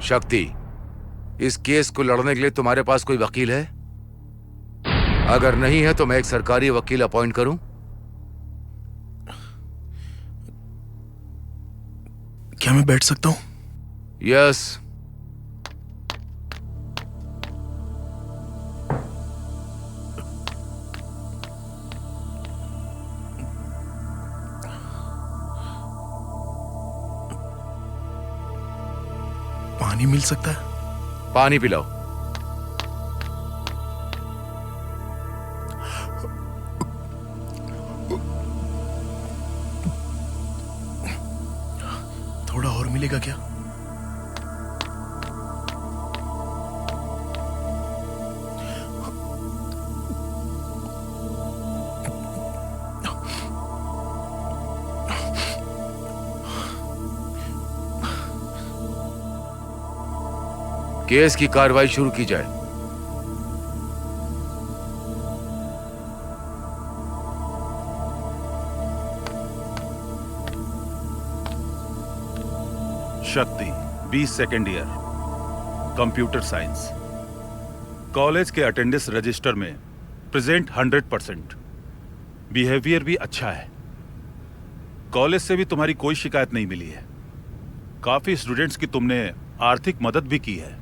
शक्ति, इस केस को लड़ने के लिए तुम्हारे पास कोई वकील है? अगर नहीं है तो मैं एक सरकारी वकील अपॉइंट करूं? क्या मैं बैठ सकता हूं? यस। पानी मिल सकता है? पानी पिलाओ। थोड़ा और मिलेगा क्या? केस की कार्रवाई शुरू की जाए। शक्ति, 20 second year, computer science. College के अटेंडेंस रजिस्टर में प्रेजेंट 100%। बिहेवियर भी अच्छा है। कॉलेज से भी तुम्हारी कोई शिकायत नहीं मिली है। काफी स्टूडेंट्स की तुमने आर्थिक मदद भी की है।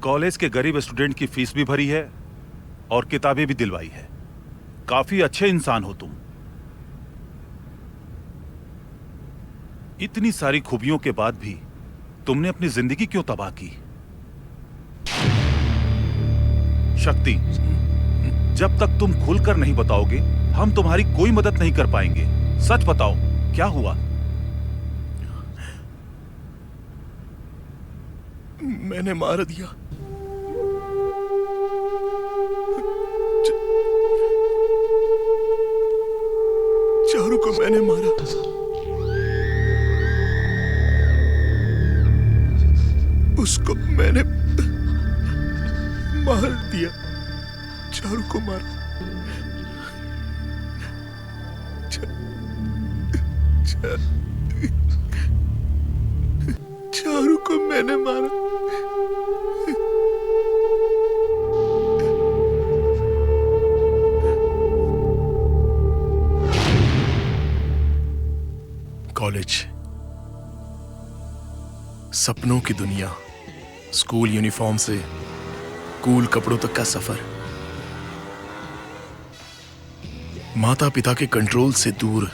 कॉलेज के गरीब स्टूडेंट की फीस भी भरी है और किताबें भी दिलवाई है। काफी अच्छे इंसान हो तुम। इतनी सारी खूबियों के बाद भी तुमने अपनी जिंदगी क्यों तबाह की? शक्ति, जब तक तुम खुलकर नहीं बताओगे हम तुम्हारी कोई मदद नहीं कर पाएंगे। सच बताओ, क्या हुआ? मैंने मार दिया। चारू को मैंने मारा। उसको मैंने मार दिया। चारू को मारा। चारू को मैंने मारा। कॉलेज, सपनों की दुनिया, स्कूल यूनिफॉर्म से कूल कपड़ों तक का सफर, माता पिता के कंट्रोल से दूर,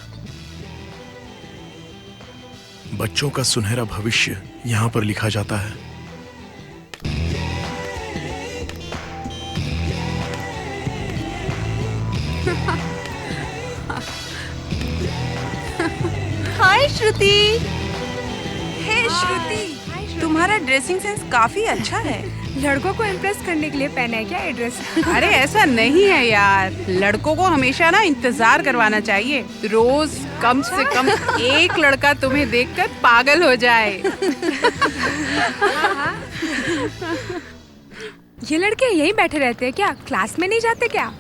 बच्चों का सुनहरा भविष्य यहां पर लिखा जाता है। हाय श्रुति। हे श्रुति, तुम्हारा ड्रेसिंग सेंस काफी अच्छा है। लड़कों को इम्प्रेस करने के लिए पहना है क्या ये ड्रेस? अरे ऐसा नहीं है यार, लड़कों को हमेशा ना इंतजार करवाना चाहिए। रोज कम से कम एक लड़का तुम्हें देखकर पागल हो जाए। ये लड़के यहीं बैठे रहते हैं क्या? क्लास में नहीं जाते क्या?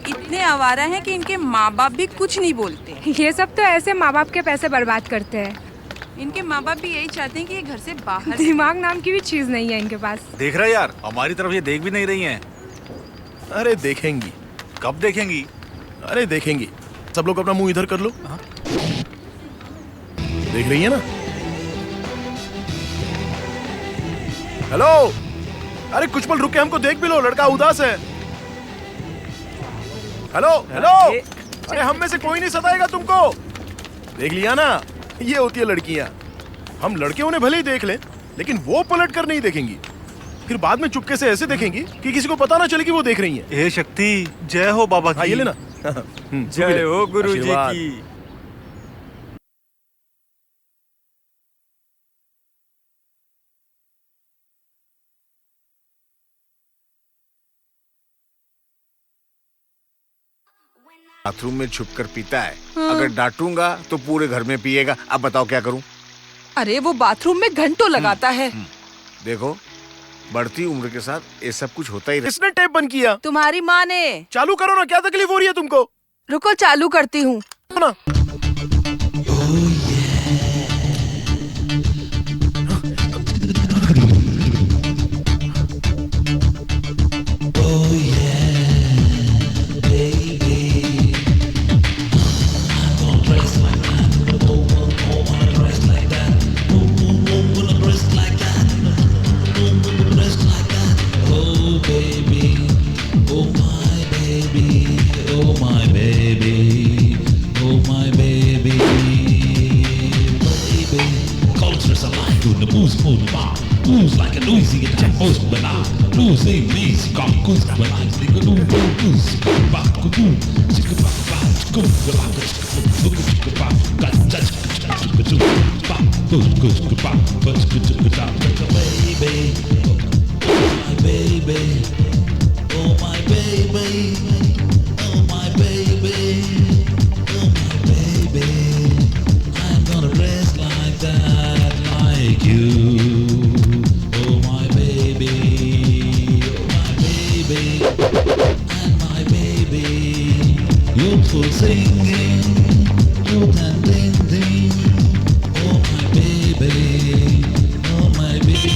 इतने आवारा हैं कि इनके माँ बाप भी कुछ नहीं बोलते। ये सब तो ऐसे माँ बाप के पैसे बर्बाद करते हैं। इनके माँ बाप भी यही चाहते हैं कि ये घर से बाहर। दिमाग नाम की भी चीज नहीं है इनके पास। देख रहा यार, हमारी तरफ ये देख भी नहीं रही हैं। अरे देखेंगी। कब देखेंगी? अरे देखेंगी। सब लोग अपना मुंह इधर कर लो। देख रही है ना? हेलो, अरे कुछ पल रुक के हमको देख भी लो, लड़का उदास है। हेलो हेलो, अरे हम में से कोई नहीं सताएगा तुमको। देख लिया ना, ये होती है लड़कियां। हम लड़के उन्हें भले ही देख लें, लेकिन वो पलट कर नहीं देखेंगी। फिर बाद में चुपके से ऐसे देखेंगी कि किसी को पता ना चले कि वो देख रही हैं। हे शक्ति, जय हो बाबा की। हाँ, ये लेना। जय हो गुरु जी आशीर्वाद। की। बाथरूम में छुपकर पीता है। अगर डांटूंगा तो पूरे घर में पिएगा। अब बताओ क्या करूं? अरे वो बाथरूम में घंटों लगाता है। देखो, बढ़ती उम्र के साथ ये सब कुछ होता ही रहता। किसने टेप बंद किया? तुम्हारी माँ ने। चालू करो ना, क्या तकलीफ हो रही है तुमको? रुको चालू करती हूँ ना। stress a line to the booze for the bar. Blues like a noisy and a most banal. Blues ain't lazy, got goose, but I'm thinking, no, no, goose. Back, go, boom. Chicka, back, back, go, go, back, go, chicka, back, got touch, chicka, choo. Back, go, go, chicka, back, but chicka, chicka, down. Baby, oh my baby, oh my baby, oh my baby, oh my baby. I'm gonna rest like that, like you. Oh my baby, and my baby. Youthful singing, youth and blending. Oh my baby, oh my baby,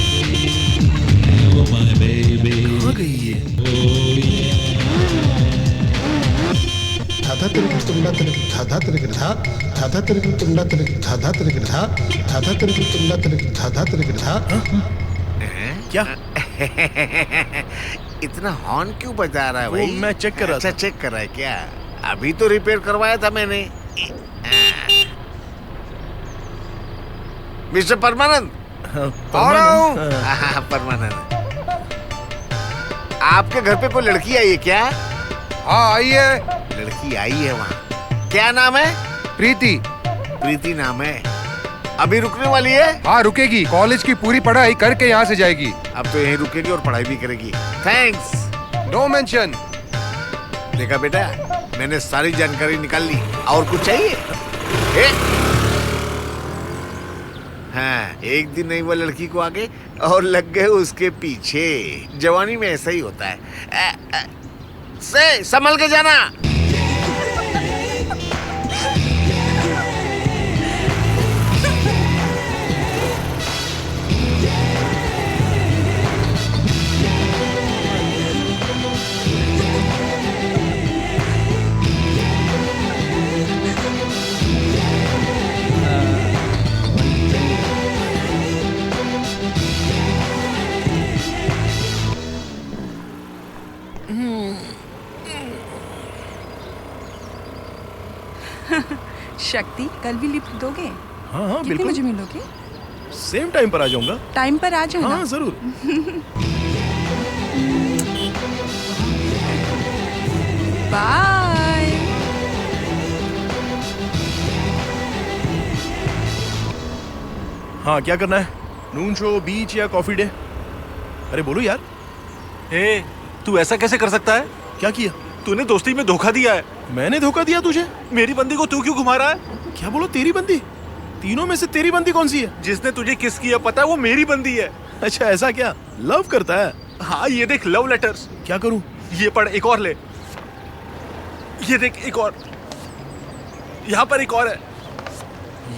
oh my baby. कहाँ गई ये? Oh yeah. धाधा तिरक तुंडा तिरक धाधा तिरक धा धाधा तिरक तुंडा तिरक धाधा तिरक धा धाधा तिरक तुंडा तिरक धाधा तिरक धा। क्या? इतना horn क्यों बजा रहा है वो भाई? मैं चेक कर रहा अच्छा था। चेक कर रहा है क्या? अभी तो रिपेयर करवाया था मैंने। मिस्टर परमानंद, आ रहा हूँ। परमानंद, आपके घर पे कोई लड़की आई है क्या? हाँ आई है। लड़की आई है वहाँ। क्या नाम है? प्रीति। प्रीति नाम है। अभी रुकने वाली है? हाँ रुकेगी, कॉलेज की पूरी पढ़ाई करके यहाँ से जाएगी। अब तो यहीं रुकेगी और पढ़ाई भी करेगी। थैंक्स। No mention. देखा बेटा, मैंने सारी जानकारी निकाल ली। और कुछ चाहिए? हाँ, एक दिन नहीं वो लड़की को आगे और लग गए उसके पीछे। जवानी में ऐसा ही होता है। से संभल के जाना। शक्ति, कल भी लिफ्ट दोगे? हाँ हाँ कितने बिल्कुल। बजे मिलोगे? सेम टाइम पर आ जाऊंगा। टाइम पर आ जाओ हाँ ना। जरूर। बाय। हाँ क्या करना है? नून शो, बीच या कॉफी डे? अरे बोलो यार। ए, तू ऐसा कैसे कर सकता है? क्या किया? तूने दोस्ती में धोखा दिया है। मैंने धोखा दिया तुझे? मेरी बंदी को तू क्यों घुमा रहा है? क्या बोलो तेरी बंदी? तीनों में से तेरी बंदी कौन सी है? जिसने तुझे किस किया पता है, वो मेरी बंदी है। अच्छा ऐसा क्या? लव करता है? हाँ, ये देख लव लेटर्स। क्या करूं? ये पढ़, एक और ले। ये देख एक और, यहाँ पर एक और है।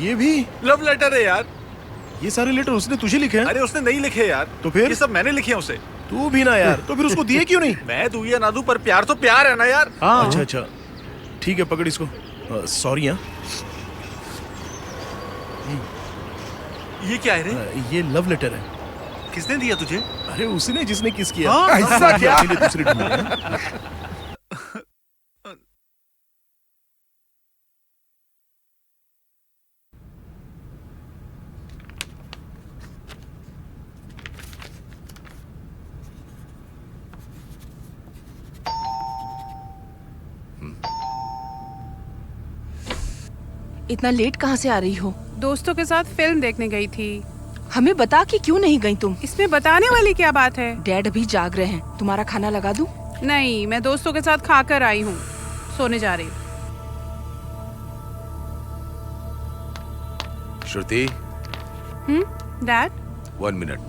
ये भी लव लेटर है यार। ये सारे लेटर उसने तुझे लिखे हैं? अरे उसने नहीं लिखे यार। तो फिर? ये सब मैंने लिखे हैं उसे। तू भी ना यार। तो फिर उसको दिए क्यों नहीं? मैं दूं या ना दूं, पर प्यार तो प्यार है ना यार। हाँ अच्छा अच्छा ठीक है, पकड़ इसको। सॉरी। हाँ ये क्या है रे? ये लव लेटर है। किसने दिया तुझे? अरे उसने जिसने किस किया। हाँ? ऐसा क्या? अपने लिए दूसरी ढूंढ रहे हैं। इतना लेट कहाँ से आ रही हो? दोस्तों के साथ फिल्म देखने गई थी। हमें बता कि क्यों नहीं गई तुम? इसमें बताने वाली क्या बात है? डैड अभी जाग रहे हैं, तुम्हारा खाना लगा दूं? नहीं, मैं दोस्तों के साथ खाकर आई हूँ, सोने जा रही हूँ। श्रुति, डैड? 1 मिनट।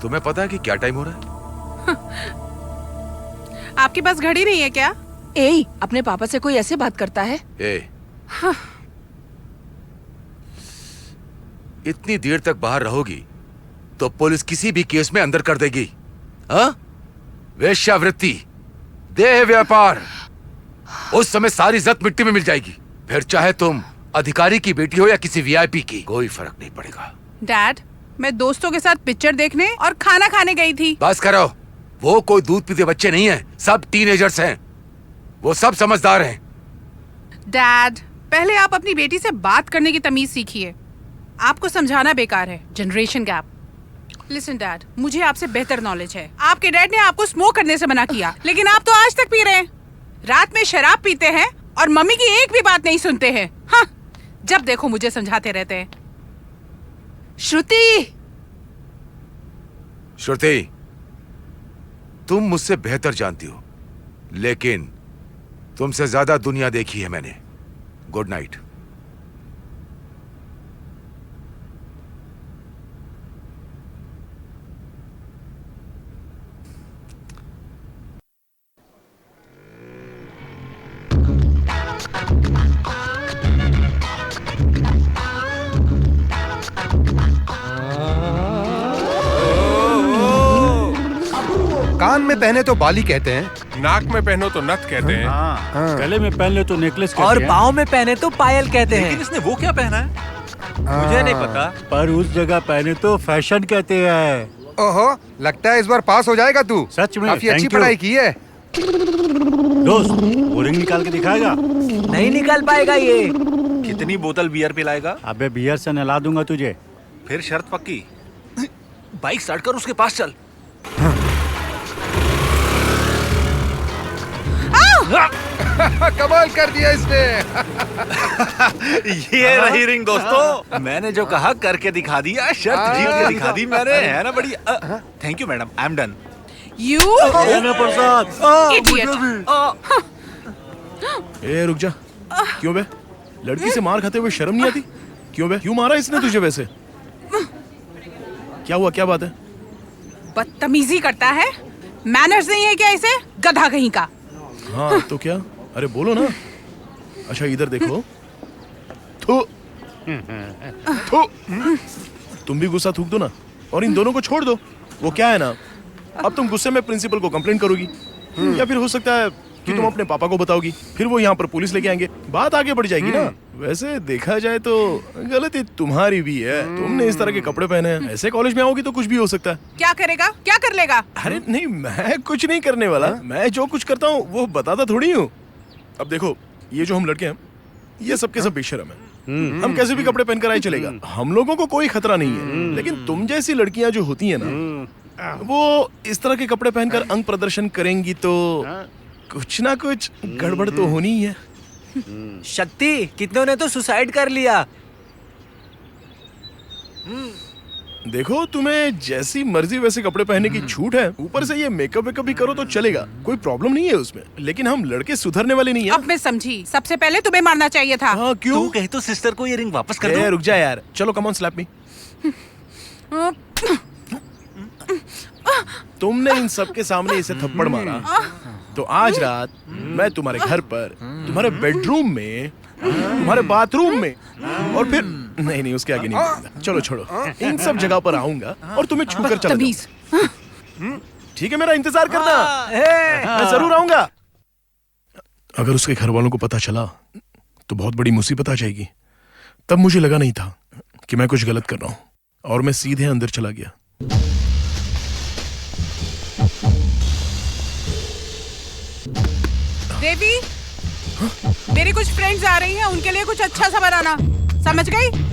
तुम्हें पता है कि क्या टाइम हो रहा है? आपके पास घड़ी नहीं है क्या? ए, अपने पापा से कोई ऐसे बात करता है? इतनी देर तक बाहर रहोगी तो पुलिस किसी भी केस में अंदर कर देगी। हाँ? वेश्यावृत्ति, देह व्यापार, उस समय सारी इज्जत मिट्टी में मिल जाएगी। फिर चाहे तुम अधिकारी की बेटी हो या किसी वीआईपी की, कोई फर्क नहीं पड़ेगा। डैड, मैं दोस्तों के साथ पिक्चर देखने और खाना खाने गई थी। बस करो, वो कोई दूध पीते बच्चे नहीं हैं, सब टीनेजर्स हैं। वो सब समझदार हैं। डैड, पहले आप अपनी बेटी से बात करने की तमीज सीखिए। आपको समझाना बेकार है। Generation gap. लिसन डैड, मुझे आपसे बेहतर नॉलेज है। आपके डैड ने आपको स्मोक करने से मना किया, लेकिन आप तो आज तक पी रहे हैं। रात में शराब पीते हैं और मम्मी की एक भी बात नहीं सुनते हैं। हाँ, जब देखो मुझे समझाते रहते हैं। श्रुति, श्रुति, तुम मुझसे बेहतर जानती हो, लेकिन तुमसे ज्यादा दुनिया देखी है मैंने। Good night. कान में पहने तो बाली कहते हैं, नाक में पहनो तो नथ कहते हैं, गले में पहन ले तो नेकलेस कहते और हैं। पाँव में पहने तो पायल कहते हैं। लेकिन इसने वो क्या पहना है मुझे नहीं पता। पर उस जगह पहने तो फैशन कहते हैं। ओहो, लगता है इस बार पास हो जाएगा तू। सच में, काफी अच्छी thank you। पढ़ाई की है। दोस्त, वो रिंग निकाल के दिखाएगा? नहीं निकाल पाएगा ये। कितनी बोतल बियर पिलाएगा? अबे बियर से नहला दूंगा तुझे। फिर शर्त पक्की। बाइक स्टार्ट कर, उसके पास चल। कमाल कर दिया इसने। ये रही रिंग दोस्तों। मैंने जो कहा करके दिखा दिया, शर्त जीत के दिखा दी मैंने, है ना बड़ी। Thank you madam, I am done. You Prasad, idiot. ए रुक जा। क्यों बे? लड़की से मार खाते हुए शर्म नहीं आती? क्यों बे? क्यों मारा इसने तुझे वैसे? क्या हुआ, क्या बात है? बदतमीजी करता है। मैनर्स नहीं है क्या इसे? गधा कहीं का। हाँ तो क्या? अरे बोलो ना। अच्छा इधर देखो। थू थू। तुम भी गुस्सा थूक दो ना, और इन दोनों को छोड़ दो। वो क्या है ना, अब तुम गुस्से में प्रिंसिपल को कंप्लेंट करोगी, या फिर हो सकता है कि तुम अपने पापा को बताओगी, फिर वो यहाँ पर पुलिस लेके आएंगे, बात आगे बढ़ जाएगी ना। वैसे देखा जाए तो गलती तुम्हारी भी है। तुमने इस तरह के कपड़े पहने हैं, ऐसे कॉलेज में आओगी तो कुछ भी हो सकता है। क्या करेगा? क्या कर लेगा? अरे नहीं, मैं कुछ नहीं करने वाला। मैं जो कुछ करता हूँ वो बताता थोड़ी हूँ। अब देखो, ये जो हम लड़के हैं, ये सब के सब बेशरम है। हम कैसे भी कपड़े पहनकर आए चलेगा, हम लोगों को कोई खतरा नहीं है। लेकिन तुम जैसी लड़कियां जो होती है ना, वो इस तरह के कपड़े पहनकर अंग प्रदर्शन करेंगी तो कुछ ना कुछ गड़बड़ तो होनी ही है। शक्ति, कितनों ने तो सुसाइड कर लिया। देखो, तुम्हें जैसी मर्जी वैसे कपड़े पहनने की छूट है। ऊपर से ये मेकअप वेकअप भी करो तो चलेगा, कोई प्रॉब्लम नहीं है उसमें। लेकिन हम लड़के सुधरने वाले नहीं है। अब मैं समझी, सबसे पहले तुम्हें मारना चाहिए था। हाँ, क्यों? तू कहे तो सिस्टर को ये रिंग वापस कर दो। रुक जा यार, चलो कम ऑन स्लैप मी। तुमने इन सब के सामने इसे थप्पड़ मारा, तो आज रात मैं तुम्हारे घर पर, तुम्हारे बेडरूम में, तुम्हारे बाथरूम में, और फिर नहीं उसके आगे नहीं बढ़ूंगा। चलो छोड़ो, इन सब जगह पर आऊंगा और तुम्हें छू कर चला जाऊंगा। ठीक है, मेरा इंतजार करना, मैं जरूर आऊंगा। अगर उसके घर वालों को पता चला तो बहुत बड़ी मुसीबत आ जाएगी। तब मुझे लगा नहीं था कि मैं कुछ गलत कर रहा हूं, और मैं सीधे अंदर चला गया। देवी, मेरी कुछ फ्रेंड्स आ रही हैं, उनके लिए कुछ अच्छा सा बनाना, समझ गई?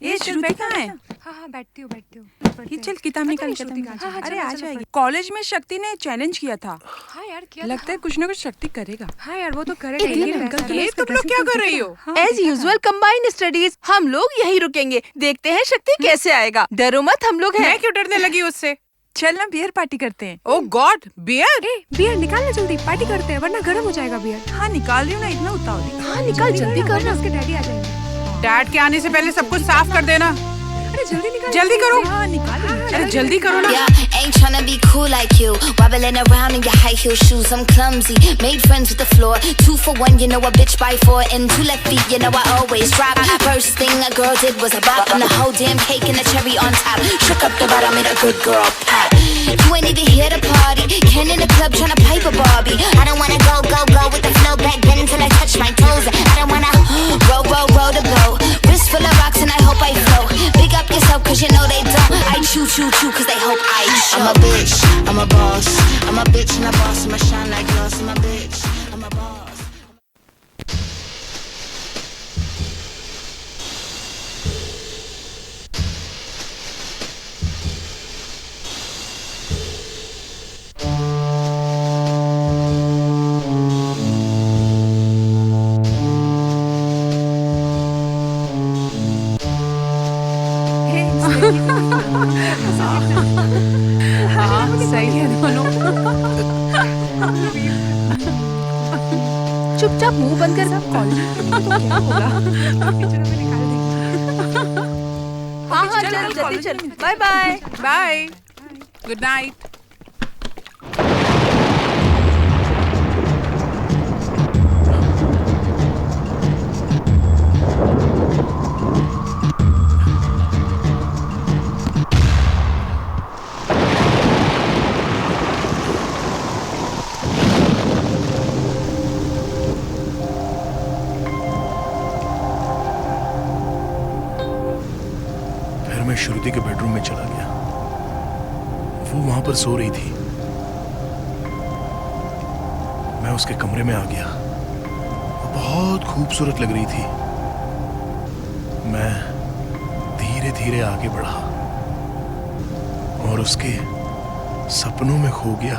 ये श्रुति कहाँ है? हाँ बैठती हूँ। ये चल किताब निकाल के तुम। अरे आ जाएगी। कॉलेज में शक्ति ने चैलेंज किया था। हाँ यार, क्या लगता है कुछ ना कुछ शक्ति करेगा। हाँ यार, वो तो करेगा। ये तुम लोग क्या कर रही हो? As usual combined studies. हम लोग यही रुकेंगे, देखते हैं शक्ति कैसे आएगा। डरो मत, हम लोग हैं। मैं क्यों डरने लगी उससे? चल ना बियर पार्टी करते हैं। ओह गॉड, बियर? बियर निकालना जल्दी, पार्टी करते हैं वरना गर्म हो जाएगा बियर। हाँ निकाल रही हूँ ना, इतना उतावली। हाँ निकाल, जल्दी करना। उसके डैडी आ जाएंगे। डैड के आने से पहले सब कुछ साफ कर देना। अरे जल्दी निकाल, जल्दी करो। हाँ निकाल। अरे जल्दी करो ना। ain't tryna be cool like you. Wobbling around in your high heel shoes. I'm clumsy, made friends with the floor. 2 for 1, you know a bitch by 4. And 2 left feet, you know I always drop. First thing a girl did was a bop. And the whole damn cake and the cherry on top. Shook up the bottom, made a good girl pop. You ain't even here to party. Ken in the club tryna pipe a Barbie. I don't wanna go with the flow back then until I touch my toes. I don't wanna roll the boat. Wrist full of rocks and I hope I float. Big up yourself cause you know they don't. I chew cause they hope I show. I'm a bitch, I'm a boss. I'm a bitch and a boss. I'ma shine like glass. I'm a bitch, I'm a boss. सही है दोनों। चुपचाप मुंह बंद कर college तो क्या होगा? हाँ चल जल्दी चल। Bye bye bye good night. मैं श्रुति के बेडरूम में चला गया। वो वहां पर सो रही थी। मैं उसके कमरे में आ गया। वो बहुत खूबसूरत लग रही थी। मैं धीरे धीरे आगे बढ़ा और उसके सपनों में खो गया।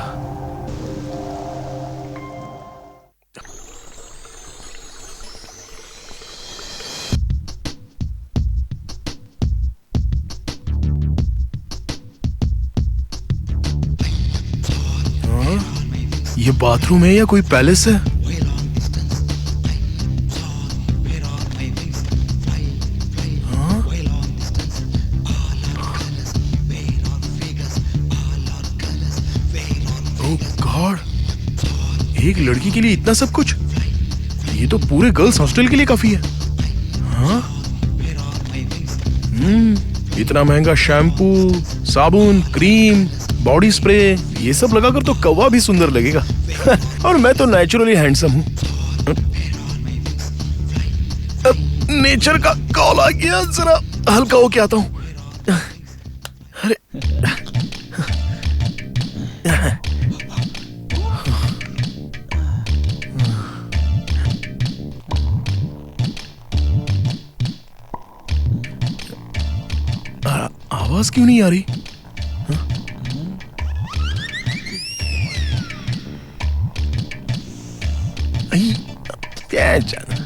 ये बाथरूम है या कोई पैलेस है? ओह गॉड, एक लड़की के लिए इतना सब कुछ? ये तो पूरे गर्ल्स हॉस्टल के लिए काफी है। हाँ? इतना महंगा शैम्पू, साबुन, क्रीम, बॉडी स्प्रे, ये सब लगाकर तो कौवा भी सुंदर लगेगा। और मैं तो नेचुरली हैंडसम हूँ। नेचर का कॉल आ गया, जरा हल्का होके आता हूँ। अरे आवाज क्यों नहीं आ रही? क्या जाना।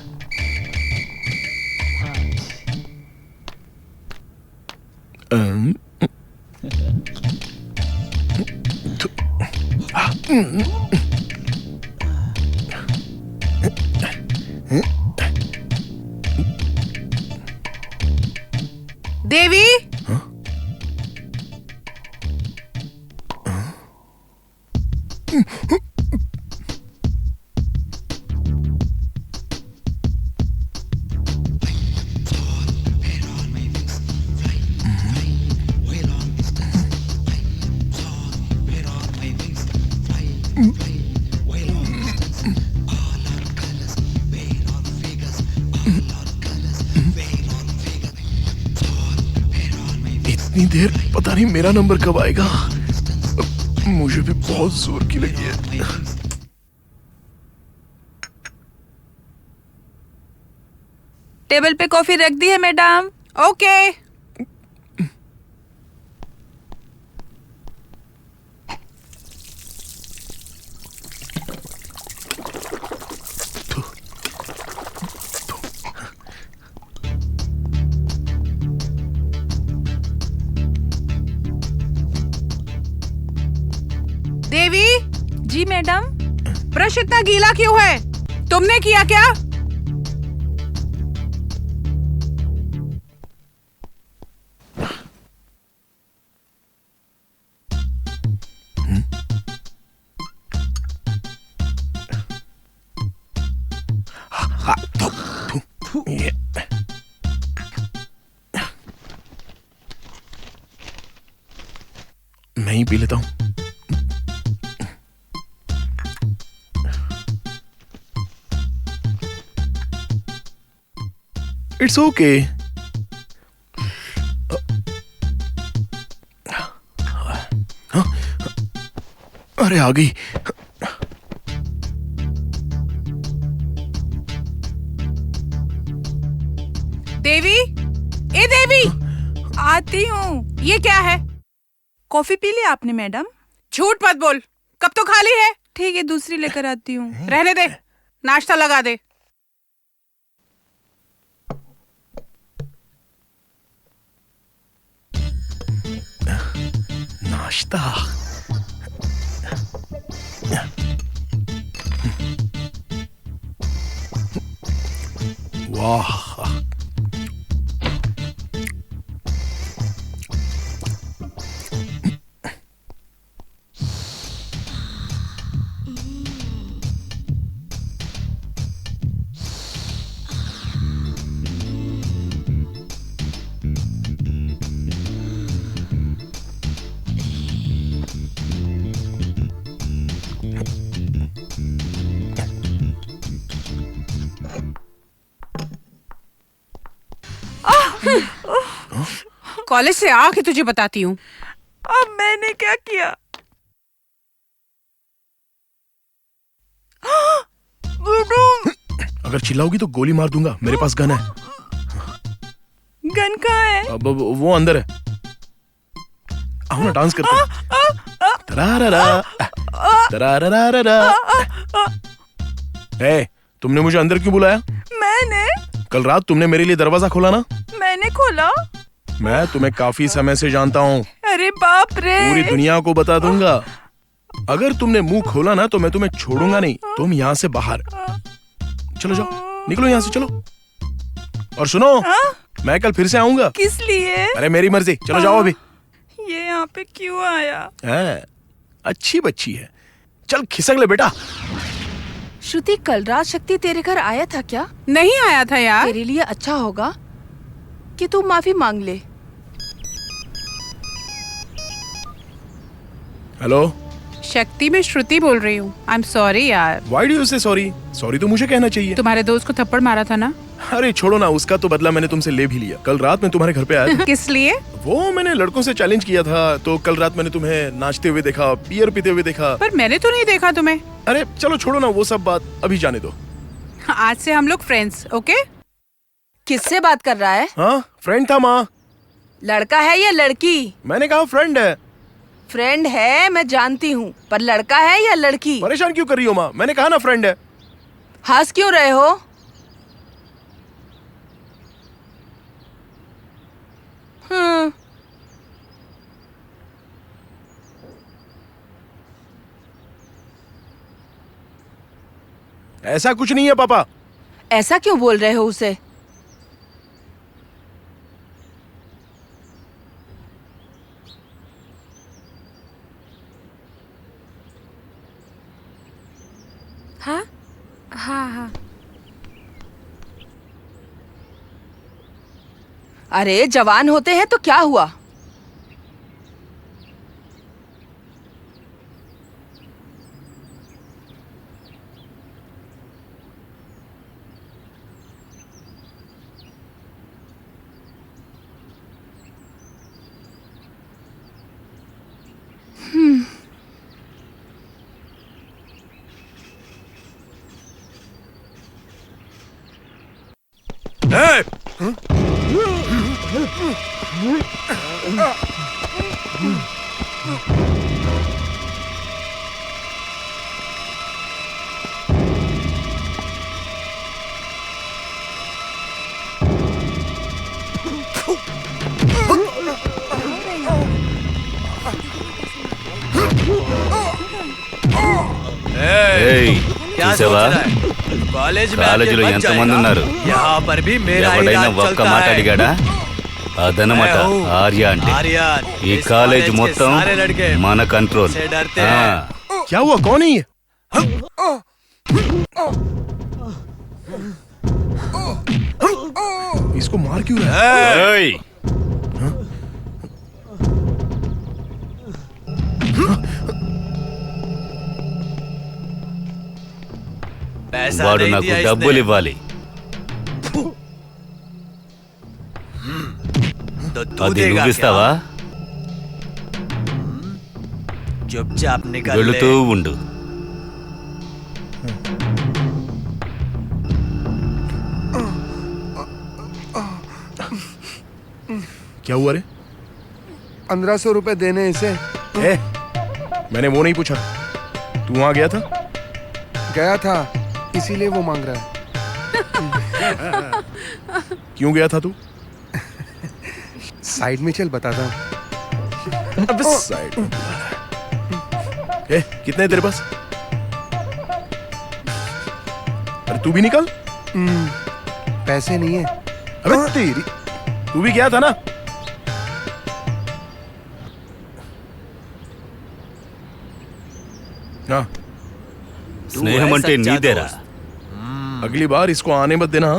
देवी, इतनी देर, पता नहीं मेरा नंबर कब आएगा। मुझे भी बहुत जोर की लगी है। टेबल पे कॉफी रख दी है मैडम। ओके। देवी। जी मैडम। ब्रश इतना गीला क्यों है? तुमने किया क्या? मैं ही पी लेता हूँ। It's okay. अरे आ गई। देवी, ए देवी, आती हूँ। ये क्या है? कॉफी पी ली आपने मैडम? झूठ मत बोल, कब तो खाली है। ठीक है, दूसरी लेकर आती हूँ। रहने दे, नाश्ता लगा दे। नाश्ता। वाह, कॉलेज से आके तुझे बताती हूँ। अब मैंने क्या किया? अगर चिल्लाओगी तो गोली मार दूंगा। मेरे पास गन है। गन कहाँ है? अब वो अंदर है। आओ ना, डांस करते हैं। तरारारा, तरारारारा। ए, तुमने मुझे अंदर क्यों बुलाया? मैंने? कल रात तुमने मेरे लिए दरवाजा खोला ना? मैंने खोला। मैं तुम्हें काफी समय से जानता हूँ। अरे बाप रे! पूरी दुनिया को बता दूंगा। अगर तुमने मुंह खोला ना तो मैं तुम्हें छोड़ूंगा नहीं। तुम यहाँ से बाहर चलो, जाओ, निकलो यहाँ से, चलो। और सुनो, मैं कल फिर से आऊंगा। किस लिए? अरे मेरी मर्जी, चलो जाओ अभी। ये यहाँ पे क्यों आया? अच्छी बच्ची है, चल खिसक ले बेटा। श्रुति, कल रात शक्ति तेरे घर आया था क्या? नहीं आया था यार। तेरे लिए अच्छा होगा कि तू माफी मांग ले। हेलो शक्ति, मैं श्रुति बोल रही हूँ। आई एम सॉरी यार। व्हाई डू यू से सॉरी? सॉरी तो मुझे कहना चाहिए। तुम्हारे दोस्त को थप्पड़ मारा था ना? अरे छोड़ो ना, उसका तो बदला मैंने तुमसे ले भी लिया। कल रात मैं तुम्हारे घर पे आया था। किस लिए? वो मैंने लड़कों से चैलेंज किया था, तो कल रात मैंने तुम्हें नाचते हुए देखा, बियर पीते हुए देखा। पर मैंने तो नहीं देखा तुम्हें। अरे चलो छोड़ो ना, वो सब बात अभी जाने दो। आज से हम लोग फ्रेंड्स, ओके? किससे बात कर रहा है? हाँ, फ्रेंड था माँ। लड़का है या लड़की? मैंने कहा फ्रेंड है। फ्रेंड है, मैं जानती हूँ, पर लड़का है या लड़की? परेशान क्यों कर रही हो माँ? मैंने कहा ना फ्रेंड है। हंस क्यों रहे हो? ऐसा कुछ नहीं है पापा। ऐसा क्यों बोल रहे हो उसे? हाँ हाँ हाँ। अरे जवान होते हैं तो क्या हुआ? కాలేజీలో ఎంతమంది ఉన్నారు? ఎవడైనా ఒక్క మాట అడిగాడా? అదనమాట ఆర్య అంటే. ఈ కాలేజ్ మొత్తం మన కంట్రోల్. क्या हुआ? कौन है ये? इसको मार क्यों रहा है? వాడు నాకు డబ్బులు ఇవ్వాలి. అది నువ్విస్తావా? వెళుతూ ఉండు. क्या हुआ रे? 1500 रुपए देने इसे। मैंने वो नहीं पूछा, तू वहां गया था? गया था, इसीलिए वो मांग रहा है। क्यों गया था तू? साइड में चल, बताता हूँ। अबे साइड में। कितने तेरे पास? अरे तू भी निकल। पैसे नहीं है। अबे तेरी, तू भी गया था ना? हाँ। స్నేహం అంటే నీదేరా. अगली बार इसको आने मत देना।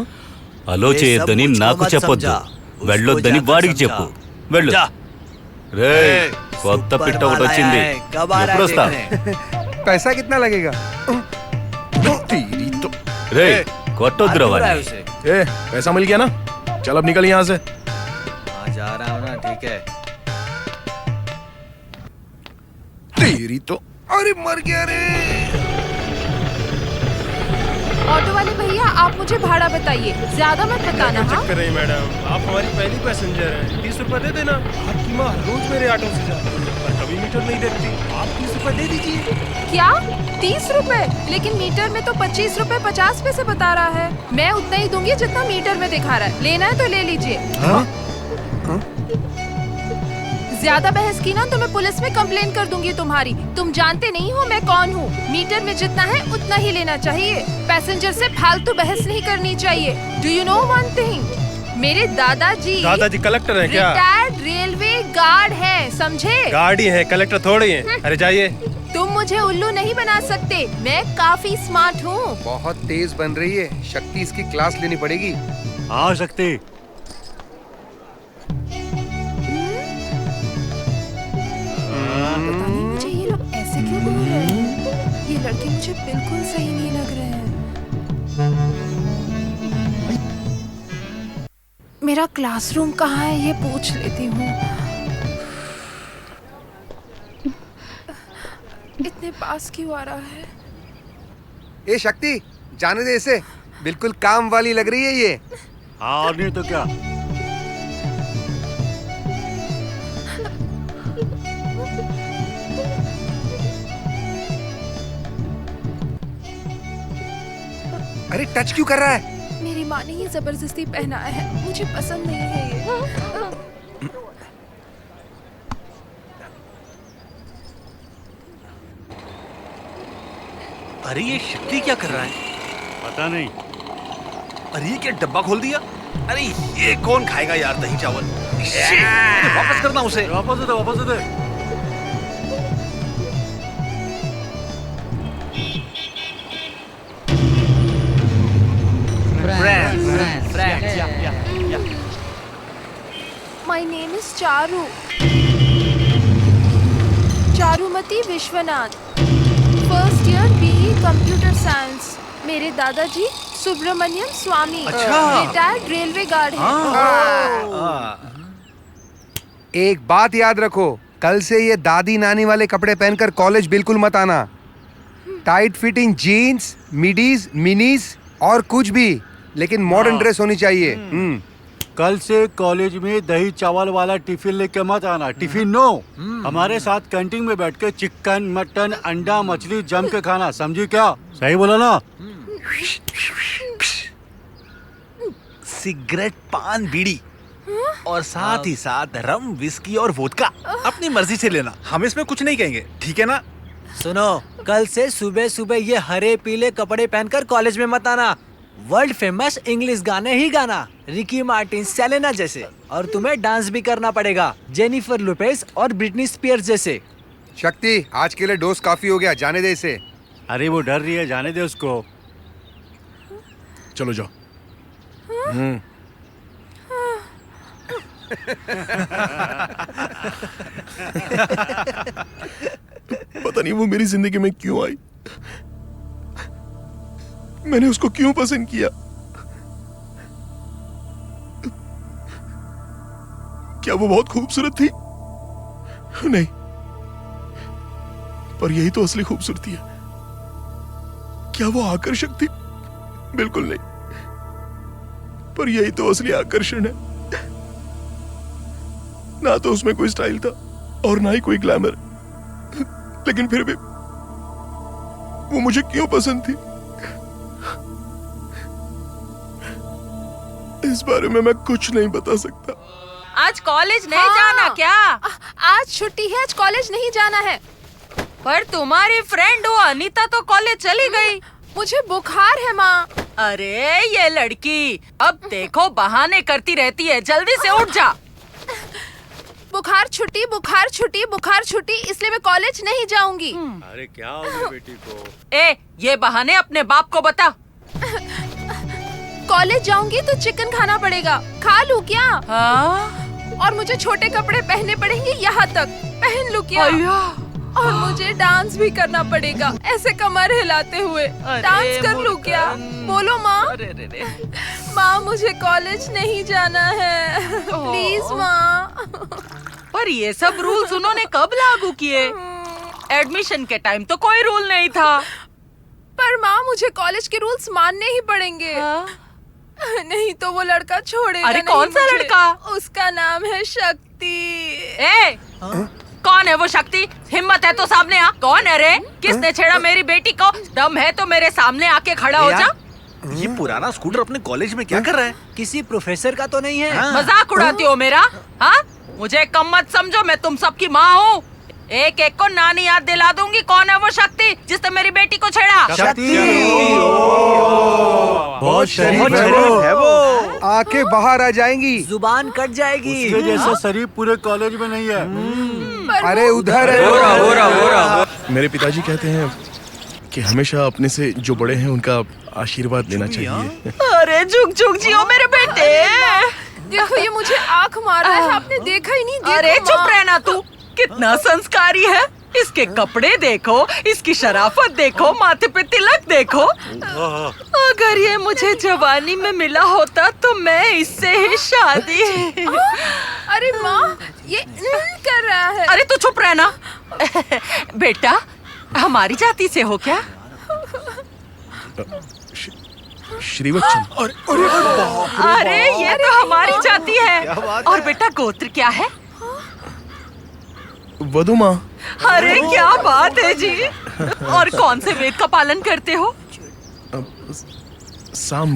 అలో చేయొద్దని నాకు చెప్పొద్దు, వెళ్ళొద్దని వాడికి చెప్పు. వెళ్ళు. రేయ్, కొత్త పిట్ట ఒకటి వచ్చింది, ఎప్పుడు వస్తా? पैसा कितना लगेगा? तेरी तो। రేయ్, కొట్టొద్దురా వాడిని. पैसा मिल गया ना? चल अब निकल यहाँ से। जा रहा हूँ ना, ठीक है। तेरी तो। अरे मर गया रे। ऑटो वाले भैया, आप मुझे भाड़ा बताइए, ज्यादा मत बताना। हाँ? चेक कर रही मैडम, आप हमारी पहली पैसेंजर हैं। 30 रुपए दे देना। आपकी माँ रोज मेरे ऑटो से जाती है, पर कभी मीटर नहीं देखती। आप 30 रुपए दे दीजिए। क्या 30 रुपए? लेकिन मीटर में तो 25 रुपए 50 पैसे बता रहा है। मैं उतना ही दूंगी जितना मीटर में दिखा रहा है। लेना है तो ले लीजिए। ज्यादा बहस की ना तो मैं पुलिस में कंप्लेन कर दूंगी तुम्हारी। तुम जानते नहीं हो मैं कौन हूँ। मीटर में जितना है उतना ही लेना चाहिए। पैसेंजर से फालतू बहस नहीं करनी चाहिए। Do you know one thing? मेरे दादाजी कलेक्टर हैं क्या? रिटायर्ड रेलवे गार्ड है, समझे? गाड़ी है, कलेक्टर थोड़ी है। अरे जाइए। तुम मुझे उल्लू नहीं बना सकते, मैं काफी स्मार्ट हूँ। बहुत तेज बन रही है शक्ति, इसकी क्लास लेनी पड़ेगी। हाँ शक्ति। पता नहीं मुझे ये लोग ऐसे क्यों बोल रहे हैं। ये लड़के मुझे बिल्कुल सही नहीं लग रहे हैं। मेरा क्लासरूम कहाँ है ये पूछ लेती हूँ। इतने पास क्यों आ रहा है? ए शक्ति, जाने दे इसे, बिल्कुल काम वाली लग रही है ये। हाँ, और नहीं तो क्या। अरे टच क्यों कर रहा है? मेरी माँ ने ये जबरदस्ती पहनाया है, मुझे पसंद नहीं है ये। अरे ये शक्ति क्या कर रहा है? पता नहीं। अरे ये क्या डब्बा खोल दिया? अरे ये कौन खाएगा यार दही चावल? वापस करना उसे। वापस दे, वापस दे। My name is Charu, Charumati Vishwanath, first year BE computer science. मेरे दादाजी Subramaniam Swamy, retired railway guard हैं। एक बात याद रखो, कल से ये दादी नानी वाले कपड़े पहनकर कॉलेज बिल्कुल मत आना। टाइट फिटिंग जीन्स, मिडीज, मिनीज और कुछ भी, लेकिन मॉडर्न ड्रेस होनी चाहिए। कल से कॉलेज में दही चावल वाला टिफिन लेके मत आना। Tiffin no. हमारे साथ कैंटीन में बैठ के चिकन, मटन, अंडा, मछली जम के खाना, समझी क्या? सही बोला ना? सिगरेट, पान, बीड़ी और साथ ही साथ रम, विस्की और वोदका अपनी मर्जी से लेना। हम इसमें कुछ नहीं कहेंगे, ठीक है ना? सुनो, कल से सुबह सुबह ये हरे पीले कपड़े पहनकर कॉलेज में मत आना। वर्ल्ड फेमस इंग्लिश गाने ही गाना, रिकी मार्टिन, सेलेना जैसे। और तुम्हें डांस भी करना पड़ेगा, जेनिफर लोपेज और ब्रिटनी स्पीयर्स जैसे। शक्ति, आज के लिए डोज काफी हो गया, जाने दे इसे। अरे वो डर रही है, जाने दे उसको। चलो जाओ। नहीं वो मेरी जिंदगी में क्यों आई, मैंने उसको क्यों पसंद किया। क्या वो बहुत खूबसूरत थी? नहीं, पर यही तो असली खूबसूरती है। क्या वो आकर्षक थी? बिल्कुल नहीं, पर यही तो असली आकर्षण है। ना तो उसमें कोई स्टाइल था और ना ही कोई ग्लैमर, लेकिन फिर भी वो मुझे क्यों पसंद थी, इस बारे में मैं कुछ नहीं बता सकता। आज कॉलेज नहीं जाना क्या? आज छुट्टी है, आज कॉलेज नहीं जाना है। पर तुम्हारी फ्रेंड वो अनीता तो कॉलेज चली गई। मुझे बुखार है माँ। अरे ये लड़की अब देखो बहाने करती रहती है, जल्दी से उठ जा। बुखार छुट्टी, बुखार छुट्टी, बुखार छुट्टी, इसलिए मैं कॉलेज नहीं जाऊंगी। अरे क्या हो गया बेटी को? ये बहाने अपने बाप को बता। कॉलेज जाऊंगी तो चिकन खाना पड़ेगा, खा लूं क्या? हाँ? और मुझे छोटे कपड़े पहनने पड़ेंगे, यहाँ तक पहन लूं क्या? और मुझे डांस भी करना पड़ेगा, ऐसे कमर हिलाते हुए। डांस कर लूं क्या? बोलो माँ। माँ मुझे कॉलेज नहीं जाना है, प्लीज माँ। पर ये सब रूल्स उन्होंने कब लागू किए? एडमिशन के टाइम तो कोई रूल नहीं था। पर माँ मुझे कॉलेज के रूल्स मानने ही पड़ेंगे। नहीं तो वो लड़का छोड़ेगा। अरे कौन सा लड़का? उसका नाम है शक्ति। कौन है वो शक्ति? हिम्मत है तो सामने आ। कौन है रे? किसने छेड़ा मेरी बेटी को? दम है तो मेरे सामने आके खड़ा हो जा। ये पुराना स्कूटर अपने कॉलेज में क्या कर रहा है? किसी प्रोफेसर का तो नहीं है? मजाक उड़ाती हो मेरा? हाँ, मुझे कम मत समझो, मैं तुम सबकी माँ हूँ। एक एक को नानी याद दिला दूंगी। कौन है वो शक्ति जिसने मेरी बेटी को छेड़ा? शक्ति बहुत शरीफ है वो। आंखें बाहर आ जाएंगी, जुबान कट जाएगी। उसके जैसा शरीफ पूरे कॉलेज में नहीं है। अरे उधर है। हो रहा। मेरे पिताजी कहते हैं कि हमेशा अपने से जो बड़े हैं उनका आशीर्वाद लेना चाहिए। अरे झुक झुक जियो मेरे बेटे। देखो ये मुझे आँख मार रहा है, आपने देखा ही नहीं। अरे चुप रहना तू, कितना संस्कारी है। इसके कपड़े देखो, इसकी शराफत देखो, माथे पे तिलक देखो। अगर ये मुझे जवानी में मिला होता तो मैं इससे ही शादी। अरे माँ ये कर रहा है। अरे तू चुप रहना। बेटा हमारी जाति से हो क्या? श्रीवत्सम। अरे ये तो हमारी जाति है। और बेटा गोत्र क्या है? वधुमा। अरे क्या बात है जी। और कौन से वेद का पालन करते हो?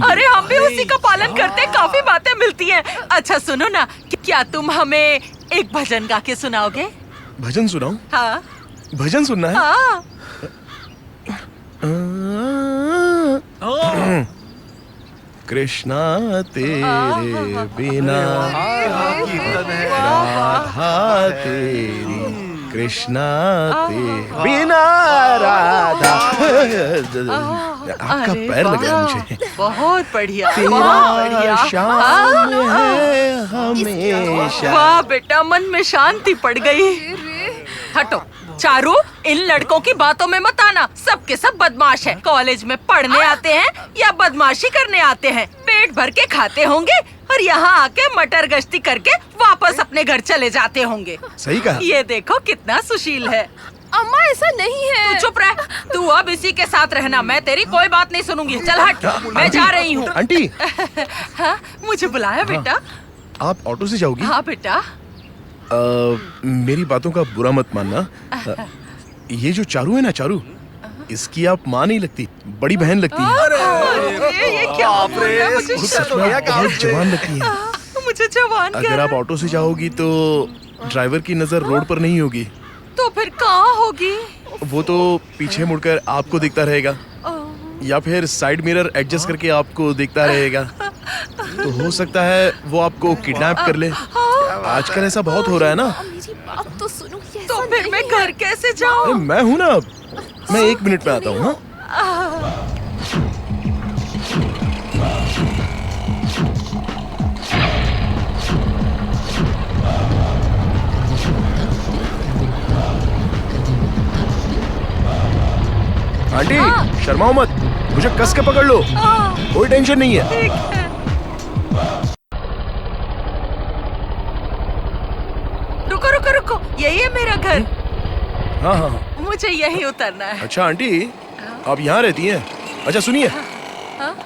अरे हम भी उसी का पालन करते हैं, काफी बातें मिलती हैं। अच्छा सुनो ना, क्या तुम हमें एक भजन गा के सुनाओगे? भजन सुनाऊं? हाँ। भजन सुनना है? हाँ। कृष्णा तेरे बिना राधा तेरी, कृष्णा तेरे बिना राधा। आपका पैर लग रहा है मुझे। बहुत बढ़िया। तेरा शाम है हमेशा। वाह बेटा, मन में शांति पड़ गई। हटो चारू, इन लड़कों की बातों में मत आना। सब के सब बदमाश हैं। कॉलेज में पढ़ने आते हैं या बदमाशी करने आते हैं? पेट भर के खाते होंगे और यहाँ आके मटर गश्ती करके वापस अपने घर चले जाते होंगे। सही कहा। ये देखो कितना सुशील है। अम्मा ऐसा नहीं है। तू चुप रह। तू अब इसी के साथ रहना, मैं तेरी कोई बात नहीं सुनूंगी। चल हट, मैं जा रही हूँ। आंटी। हाँ, मुझे बुलाया बेटा? आप ऑटो से जाओगी? हाँ बेटा। मेरी बातों का बुरा मत मानना। ये जो चारू है ना, चारू, इसकी आप माँ नहीं लगती, बड़ी बहन लगती है। ये क्या बोल रहा है? मुझे शर्म आ गया। बहुत जवान लगती है। मुझे जवान कह अगर रहा आप ऑटो से जाओगी तो ड्राइवर की नजर रोड पर नहीं होगी, तो फिर कहाँ होगी? वो तो पीछे मुड़कर आपको दिखता रहेगा या फिर साइड मिरर एडजस्ट करके आपको देखता रहेगा। तो हो सकता है वो आपको किडनैप कर ले। आजकल ऐसा बहुत हो रहा है ना। मेरी बात तो सुनो। तो फिर मैं घर कैसे जाऊँ? मैं हूँ ना, मैं 1 मिनट में आता हूँ। आंटी शर्माओ मत, मुझे कस के पकड़ लो, कोई टेंशन नहीं है। ठीक है। रुको रुको रुको, यही है मेरा घर। हाँ हाँ। मुझे यही उतरना है। अच्छा आंटी, आप यहाँ रहती हैं? अच्छा सुनिए,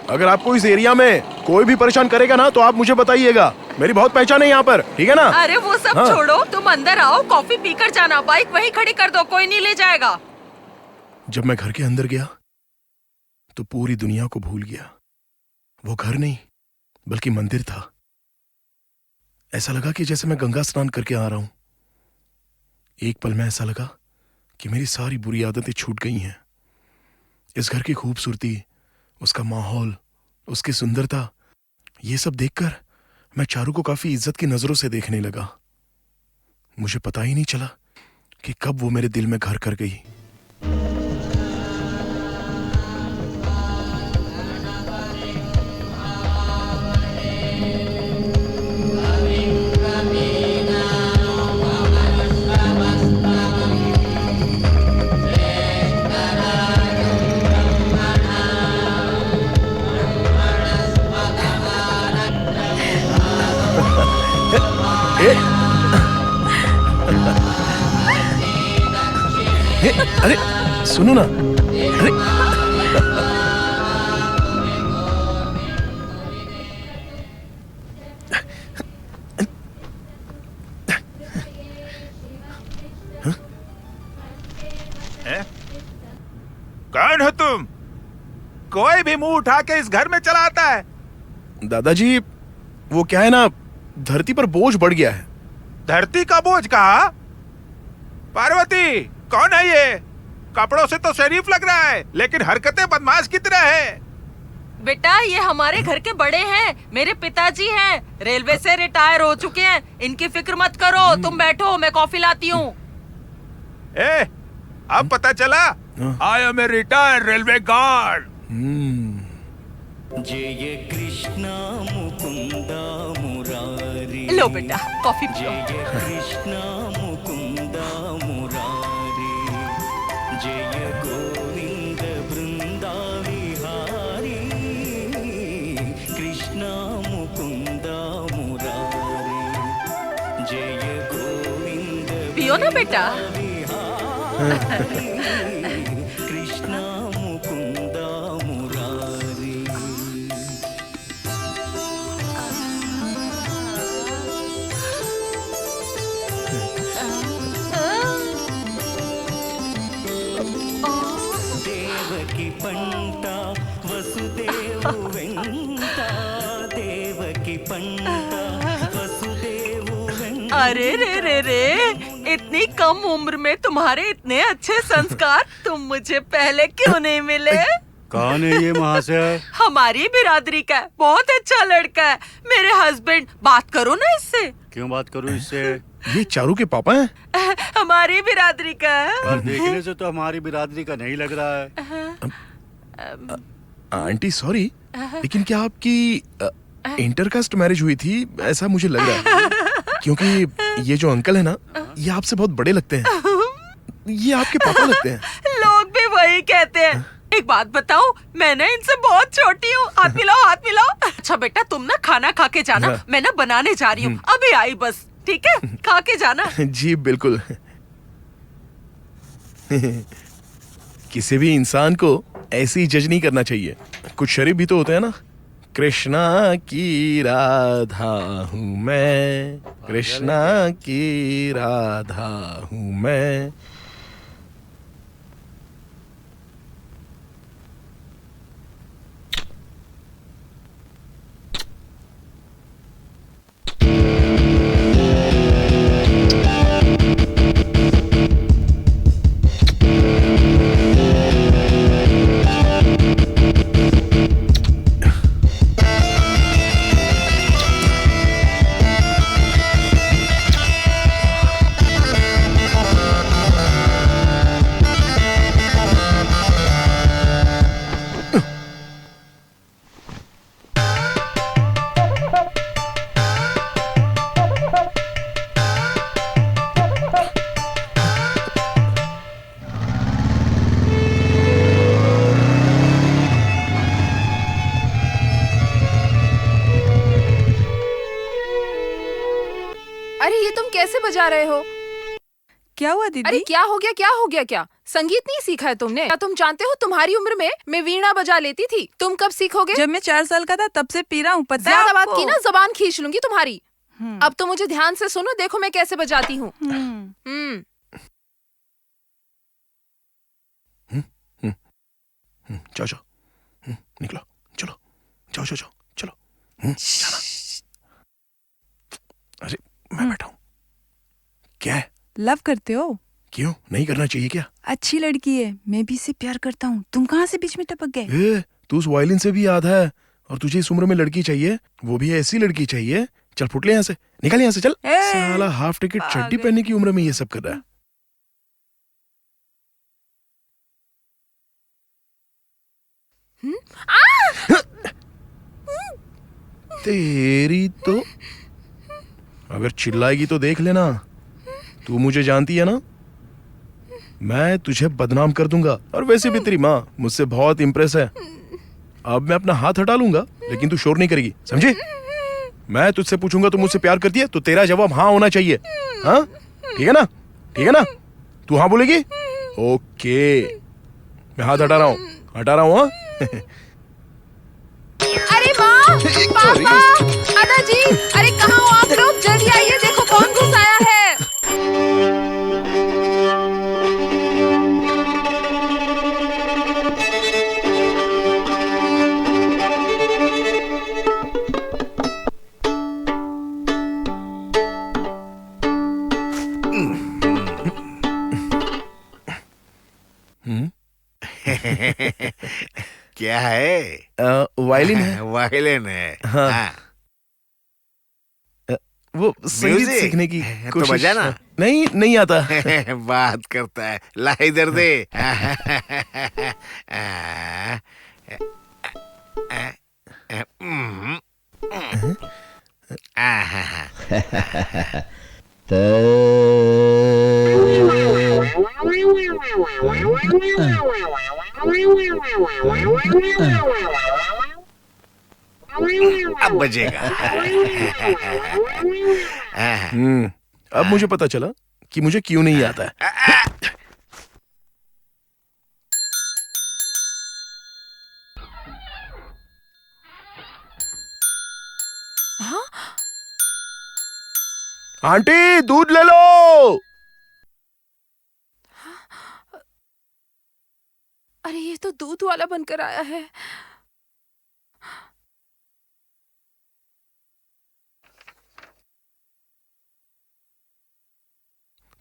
अगर आपको इस एरिया में कोई भी परेशान करेगा ना तो आप मुझे बताइएगा, मेरी बहुत पहचान है यहाँ पर, ठीक है ना? अरे वो सब हाँ। छोड़ो, तुम अंदर आओ, कॉफी पीकर जाना, बाइक वहीं खड़ी कर दो, कोई नहीं ले जाएगा। जब मैं घर के अंदर गया तो पूरी दुनिया को भूल गया। वो घर नहीं बल्कि मंदिर था। ऐसा लगा कि जैसे मैं गंगा स्नान करके आ रहा हूं। एक पल में ऐसा लगा कि मेरी सारी बुरी आदतें छूट गई हैं। इस घर की खूबसूरती, उसका माहौल, उसकी सुंदरता, ये सब देखकर मैं चारू को काफी इज्जत की नजरों से देखने लगा। मुझे पता ही नहीं चला कि कब वो मेरे दिल में घर कर गई। अरे सुनो ना, अरे कौन हो तुम? कोई भी मुंह उठा के इस घर में चला आता है? दादाजी, वो क्या है ना, धरती पर बोझ बढ़ गया है। धरती का बोझ कहा? पार्वती, कौन है ये? कपड़ों से तो शरीफ लग रहा है लेकिन हरकतें बदमाश की तरह है। बेटा ये हमारे घर के बड़े हैं, मेरे पिताजी हैं, रेलवे से रिटायर हो चुके हैं, इनकी फिक्र मत करो, तुम बैठो, मैं कॉफी लाती हूँ। अब पता चला, I am a retired railway guard. जय कृष्णा मुकुंदा मुरारी। लो बेटा कॉफी पियो। जय कृष्णा मुकुंदा मुरारी, जय गोविंद वृंदा विहारी, कृष्णा मुकुंदा मुरारी, जय गोविंद। पियो ना बेटा। कृष्णा मुकुंदा मुरारी। देवकी पंटा वसुदेव वेंता, देवकी पंटा वसुदेव वेंता। अरे रे रे रे, इतनी कम उम्र में तुम्हारे इतने अच्छे संस्कार, तुम मुझे पहले क्यों नहीं मिले? कौन है ये महाशय? हमारी बिरादरी का है, बहुत अच्छा लड़का है, मेरे हस्बैंड। बात करो ना इससे। क्यों बात करूं इससे? ये चारू के पापा हैं? हमारी बिरादरी का है। पर देखने से तो हमारी बिरादरी का नहीं लग रहा है। आंटी सॉरी, लेकिन क्या आपकी इंटरकास्ट मैरिज हुई थी? ऐसा मुझे लग रहा है, क्योंकि ये जो अंकल है ना, ये आपसे बहुत बड़े लगते हैं। ये आपके पापा लगते हैं। लोग भी वही कहते हैं। एक बात बताऊं, मैं ना इनसे बहुत छोटी हूँ। हाथ मिलाओ, हाथ मिलाओ। अच्छा बेटा, तुम ना खाना खा के जाना, मैं ना बनाने जा रही हूँ, अभी आई बस, ठीक है? खा के जाना। जी बिल्कुल। किसी भी इंसान को ऐसे ही जज नहीं करना चाहिए, कुछ शरीफ भी तो होते हैं ना। कृष्णा की राधा हूँ मैं, कृष्णा की राधा हूँ मैं। कैसे बजा रहे हो? क्या हुआ दीदी? अरे क्या हो गया, क्या हो गया? क्या संगीत नहीं सीखा है तुमने? क्या तुम जानते हो तुम्हारी उम्र में मैं वीणा बजा लेती थी। तुम कब सीखोगे? जब मैं 4 साल का था तब से पी रहा हूँ, पता है ज्यादा बात आपको? की ना जबान खींच लूंगी तुम्हारी। अब तो मुझे ध्यान से सुनो, देखो मैं कैसे बजाती हूँ। जाओ जाओ, निकलो, चलो, जाओ जाओ जाओ, चलो, जाना। अरे मैं बैठा हूँ। क्या है? लव करते हो? क्यों नहीं करना चाहिए क्या? अच्छी लड़की है, मैं भी इससे प्यार करता हूँ। तुम कहाँ से बीच में टपक गए? तू उस वायलिन से भी याद है, और तुझे इस उम्र में लड़की चाहिए, वो भी ऐसी लड़की चाहिए। चल फुट ले यहाँ से, निकल यहाँ से, चल। साला हाफ टिकट चड्डी पहनने की उम्र में ये सब कर रहा है। तेरी तो अगर चिल्लाएगी तो देख लेना। तू मुझे जानती है ना, मैं तुझे बदनाम कर दूंगा। और वैसे भी तेरी माँ मुझसे बहुत इंप्रेस है। अब मैं अपना हाथ हटा लूंगा, लेकिन तू शोर नहीं करेगी, समझी? मैं तुझसे पूछूंगा तू मुझसे प्यार करती है, तो तेरा जवाब हाँ होना चाहिए। हाँ, ठीक है ना? ठीक है ना? तू हाँ बोलेगी? ओके, मैं हाथ हटा रहा हूँ, हटा रहा हूँ। हाँ? अरे माँ, पापा, दादाजी, अरे कहाँ हो आप लोग? जल्दी आइए, देखो कौन घुस आया है। क्या है? वायलिन है। वायलिन है। हाँ। वो संगीत म्यूजिक सीखने की तो कोशिश। बजा ना। नहीं, नहीं आता। बात करता है, ला इधर दे। अब बजेगा। अब मुझे पता चला कि मुझे क्यों नहीं आता है। हाँ? आंटी, दूध ले लो। अरे ये तो दूध वाला बनकर आया है।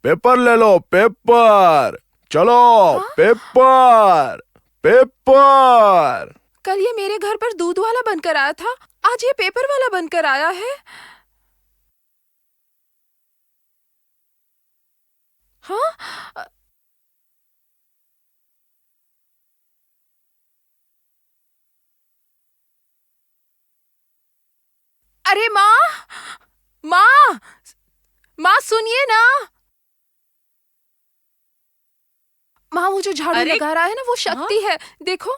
पेपर ले लो, पेपर। चलो, पेपर, पेपर। कल ये मेरे घर पर दूध वाला बनकर आया था, आज ये पेपर वाला बनकर आया है। हाँ? अरे माँ, माँ, माँ सुनिए ना। माँ, वो जो झाड़ू लगा रहा है ना, वो शक्ति है, देखो।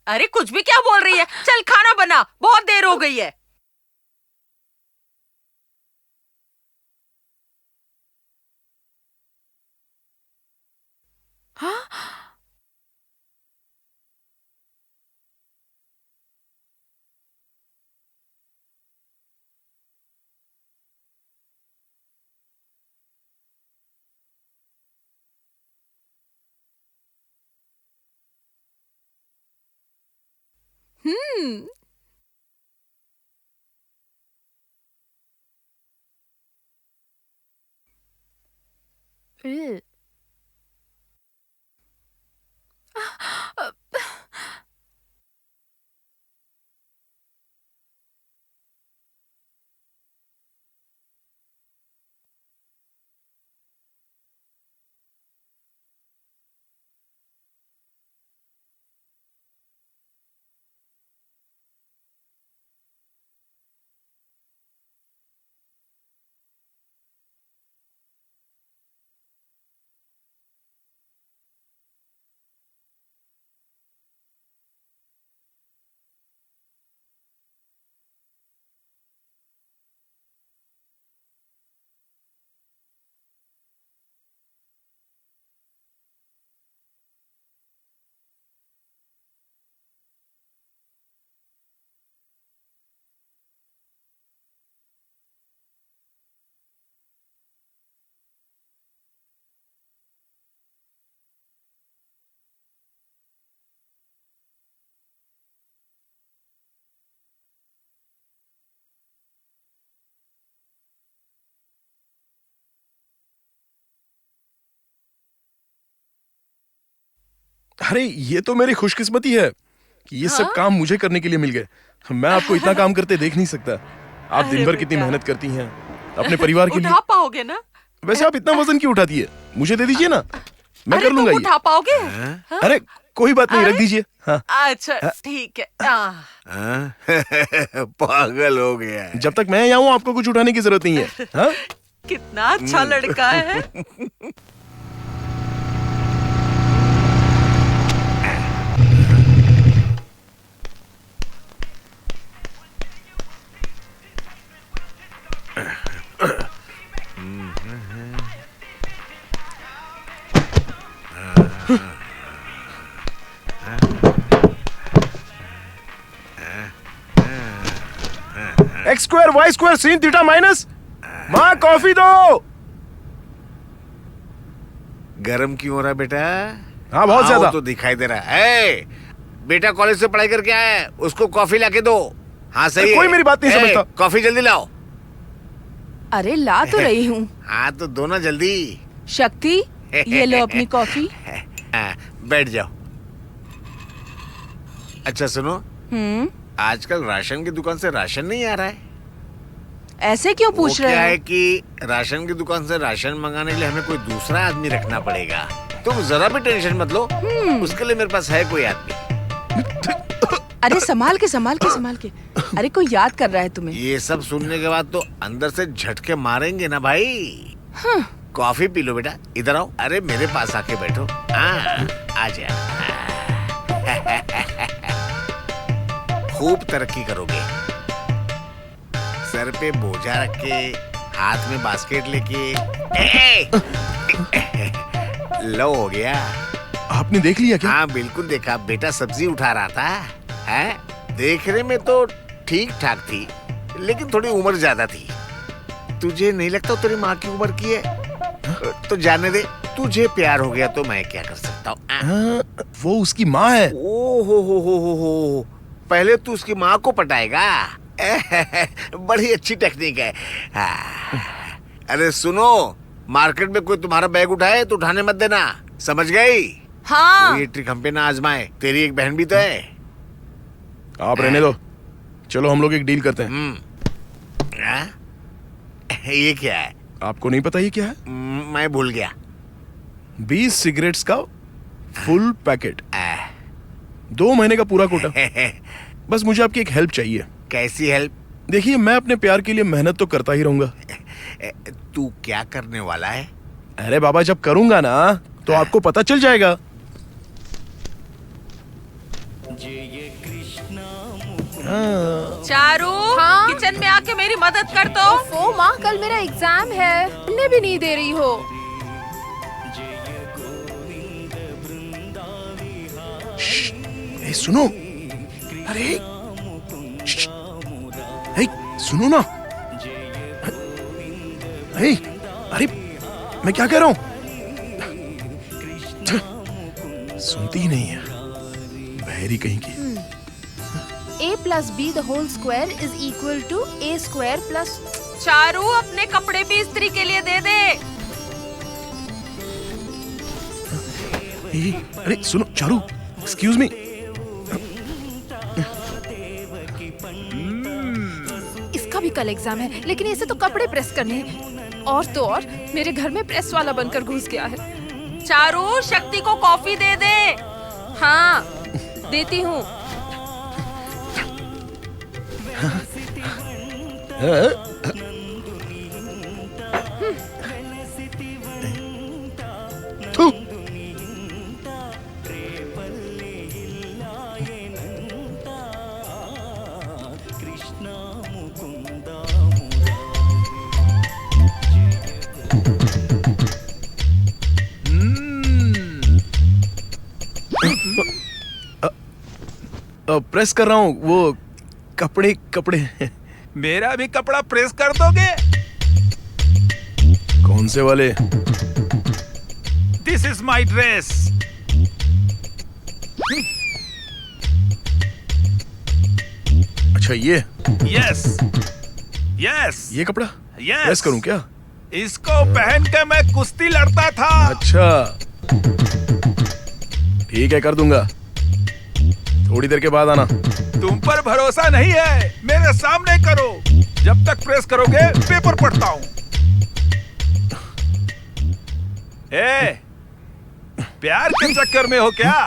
अरे कुछ भी क्या बोल रही है? चल खाना बना, बहुत देर हो गई है। हाँ? हम्म। Ew. अरे ये तो मेरी खुशकिस्मती है कि ये सब काम मुझे करने के लिए मिल गए। मैं आपको इतना काम करते देख नहीं सकता। आप दिन भर कितनी मेहनत करती हैं अपने परिवार के लिए। उठा पाओगे ना? वैसे आप इतना वजन क्यों उठाती है? मुझे दे दीजिए ना, मैं कर लूंगा ये। उठा पाओगे? अरे कोई बात नहीं, रख दीजिए। हाँ। अच्छा ठीक है। पागल हो गया। जब तक मैं यहाँ हूँ आपको कुछ उठाने की जरूरत नहीं है। हाँ? कितना अच्छा लड़का है। X square Y square sin theta minus. माँ कॉफी दो। गरम क्यों हो रहा है बेटा? हाँ बहुत ज्यादा। तो दिखाई दे रहा है। बेटा कॉलेज से पढ़ाई करके आया है, उसको कॉफी लाके दो। हाँ सही है। कोई मेरी बात नहीं समझता। कॉफी जल्दी लाओ। अरे ला तो रही हूँ। हाँ तो दो ना जल्दी। शक्ति ये लो अपनी कॉफी। बैठ जाओ। अच्छा सुनो, आजकल राशन की दुकान से राशन नहीं आ रहा है। ऐसे क्यों पूछ रहे हो? क्या है कि राशन की दुकान से राशन मंगाने के लिए हमें कोई दूसरा आदमी रखना पड़ेगा। तुम जरा भी टेंशन मत लो, उसके लिए मेरे पास है कोई आदमी। अरे संभाल के संभाल के संभाल के। अरे कोई याद कर रहा है तुम्हें। ये सब सुनने के बाद तो अंदर से झटके मारेंगे ना भाई। कॉफी पी लो बेटा, इधर आओ। अरे मेरे पास आके बैठो। आ जा। खूब तरक्की करोगे। सर पे बोझा रख के, हाथ में बास्केट लेके। लो हो गया। आपने देख लिया क्या? हाँ बिल्कुल देखा। बेटा सब्जी उठा रहा था। है? देखने में तो ठीक ठाक थी, लेकिन थोड़ी उम्र ज्यादा थी। तुझे नहीं लगता तेरी माँ की उम्र की है? तो जाने दे। तुझे प्यार हो गया तो मैं क्या कर सकता हूँ। वो उसकी माँ है। ओ हो। पहले तू उसकी माँ को पटाएगा। बड़ी अच्छी टेक्निक है। अरे सुनो, मार्केट में कोई तुम्हारा बैग उठाए तो उठाने मत देना, समझ गई? हाँ। ये ट्रिक हम पे ना आजमाए। तेरी एक बहन भी तो है। आप रहने दो, चलो हम लोग एक डील करते हैं। ये क्या है? आपको नहीं पता ये क्या है? मैं भूल गया। 20 सिगरेट्स का फुल पैकेट, 2 महीने का पूरा कोटा। बस मुझे आपकी एक हेल्प चाहिए। कैसी हेल्प? देखिए मैं अपने प्यार के लिए मेहनत तो करता ही रहूंगा। तू क्या करने वाला है? अरे बाबा जब करूंगा ना तो आपको पता चल जाएगा। चारू, किचन में आके मेरी मदद कर दो। ओ माँ, कल मेरा एग्जाम है, पढ़ने भी नहीं दे रही हो। ए, सुनो। अरे ए, सुनो ना। ए, अरे मैं क्या कह रहा हूँ? सुनती ही नहीं है, बहरी कहीं की। A plus B the whole square is equal to A square plus। Charu, अपने कपड़े भी इस्त्री के लिए दे दे। अरे सुनो चारू, एक्सक्यूज मी। इसका भी कल एग्जाम है, लेकिन इसे तो कपड़े प्रेस करने हैं। और तो और मेरे घर में प्रेस वाला बनकर घुस गया है। चारू, शक्ति को कॉफी दे दे। हाँ देती हूँ। प्रेस कर रहा हूँ वो कपड़े। मेरा भी कपड़ा प्रेस कर दोगे? कौन से वाले? This is my dress. अच्छा ये? Yes yes. ये कपड़ा यस। प्रेस करूं क्या? इसको पहन के मैं कुश्ती लड़ता था। अच्छा ठीक है, कर दूंगा। थोड़ी देर के बाद आना। तुम पर भरोसा नहीं है, मेरे सामने करो। जब तक प्रेस करोगे पेपर पढ़ता हूँ। ए, प्यार के चक्कर में हो क्या?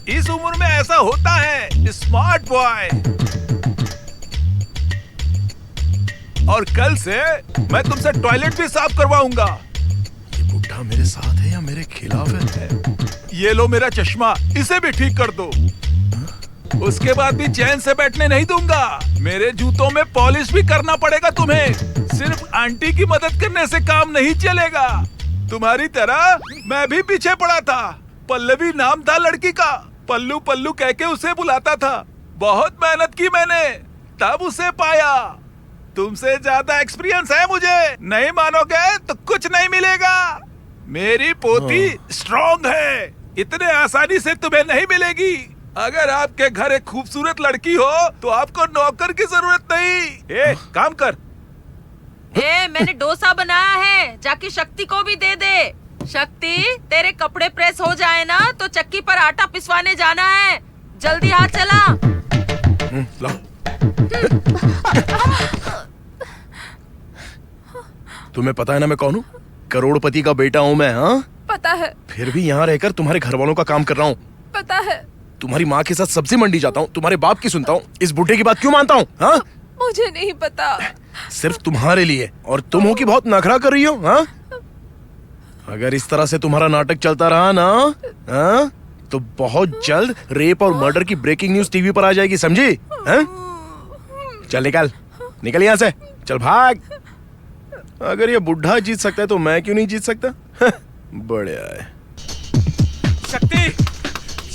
इस उम्र में ऐसा होता है, स्मार्ट बॉय। और कल से मैं तुमसे टॉयलेट भी साफ करवाऊंगा। ये बुढ़ा मेरे साथ है या मेरे खिलाफ है? ये लो मेरा चश्मा, इसे भी ठीक कर दो। उसके बाद भी चैन से बैठने नहीं दूंगा। मेरे जूतों में पॉलिश भी करना पड़ेगा तुम्हें। सिर्फ आंटी की मदद करने से काम नहीं चलेगा। तुम्हारी तरह मैं भी पीछे पड़ा था। पल्लवी नाम था लड़की का। पल्लू पल्लू कह के उसे बुलाता था। बहुत मेहनत की मैंने, तब उसे पाया। तुमसे ज्यादा एक्सपीरियंस है मुझे। नहीं मानोगे तो कुछ नहीं मिलेगा। मेरी पोती स्ट्रॉन्ग है, इतने आसानी से तुम्हें नहीं मिलेगी। अगर आपके घर एक खूबसूरत लड़की हो तो आपको नौकर की जरूरत नहीं। ए, काम कर। मैंने डोसा बनाया है, जाके शक्ति को भी दे दे। शक्ति, तेरे कपड़े प्रेस हो जाए ना तो चक्की पर आटा पिसवाने जाना है। जल्दी हाथ चला। तुम्हें पता है ना मैं कौन हूँ? करोड़पति का बेटा हूँ मैं। हाँ, पता है। फिर भी यहाँ रहकर तुम्हारे घर वालों का काम कर रहा हूँ। पता है। तुम्हारी माँ के साथ सब्जी मंडी जाता हूँ, तुम्हारे बाप की सुनता हूँ। इस बुढ़े की बात क्यों मानता हूँ? हाँ, मुझे नहीं पता। सिर्फ तुम्हारे लिए। और तुम हो कि बहुत नखरा कर रही हो। हाँ, अगर इस तरह से तुम्हारा नाटक चलता रहा ना, हाँ, तो बहुत जल्द रेप और मर्डर की ब्रेकिंग न्यूज टीवी पर आ जाएगी, समझी? हाँ? चल निकल, निकल यहाँ से, चल भाग। अगर ये बुढ़ा जीत सकता है तो मैं क्यों नहीं जीत सकता? बढ़िया है। शक्ति,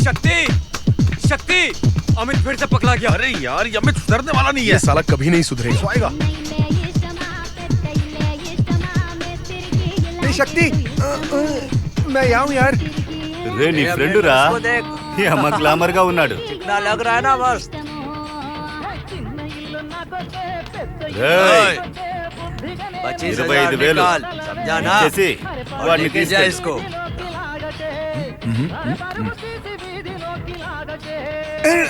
शक्ति, शक्ति, अमित फिर से पकड़ा गया। अरे यार, ये अमित सुधरने वाला नहीं है। ये साला कभी नहीं सुधरेगा। आएगा। शक्ति, मैं यहाँ हूँ यार। రే నీ ఫ్రెండ్ రా అమ్మ గ్లామర్ గా ఉన్నాడు चिकना लग रहा है ना बस। రేయ్ 25,000 निकाल, समझा ना? చేసి और వాడిని लेके जा తీసుకెళ్ళు इसको।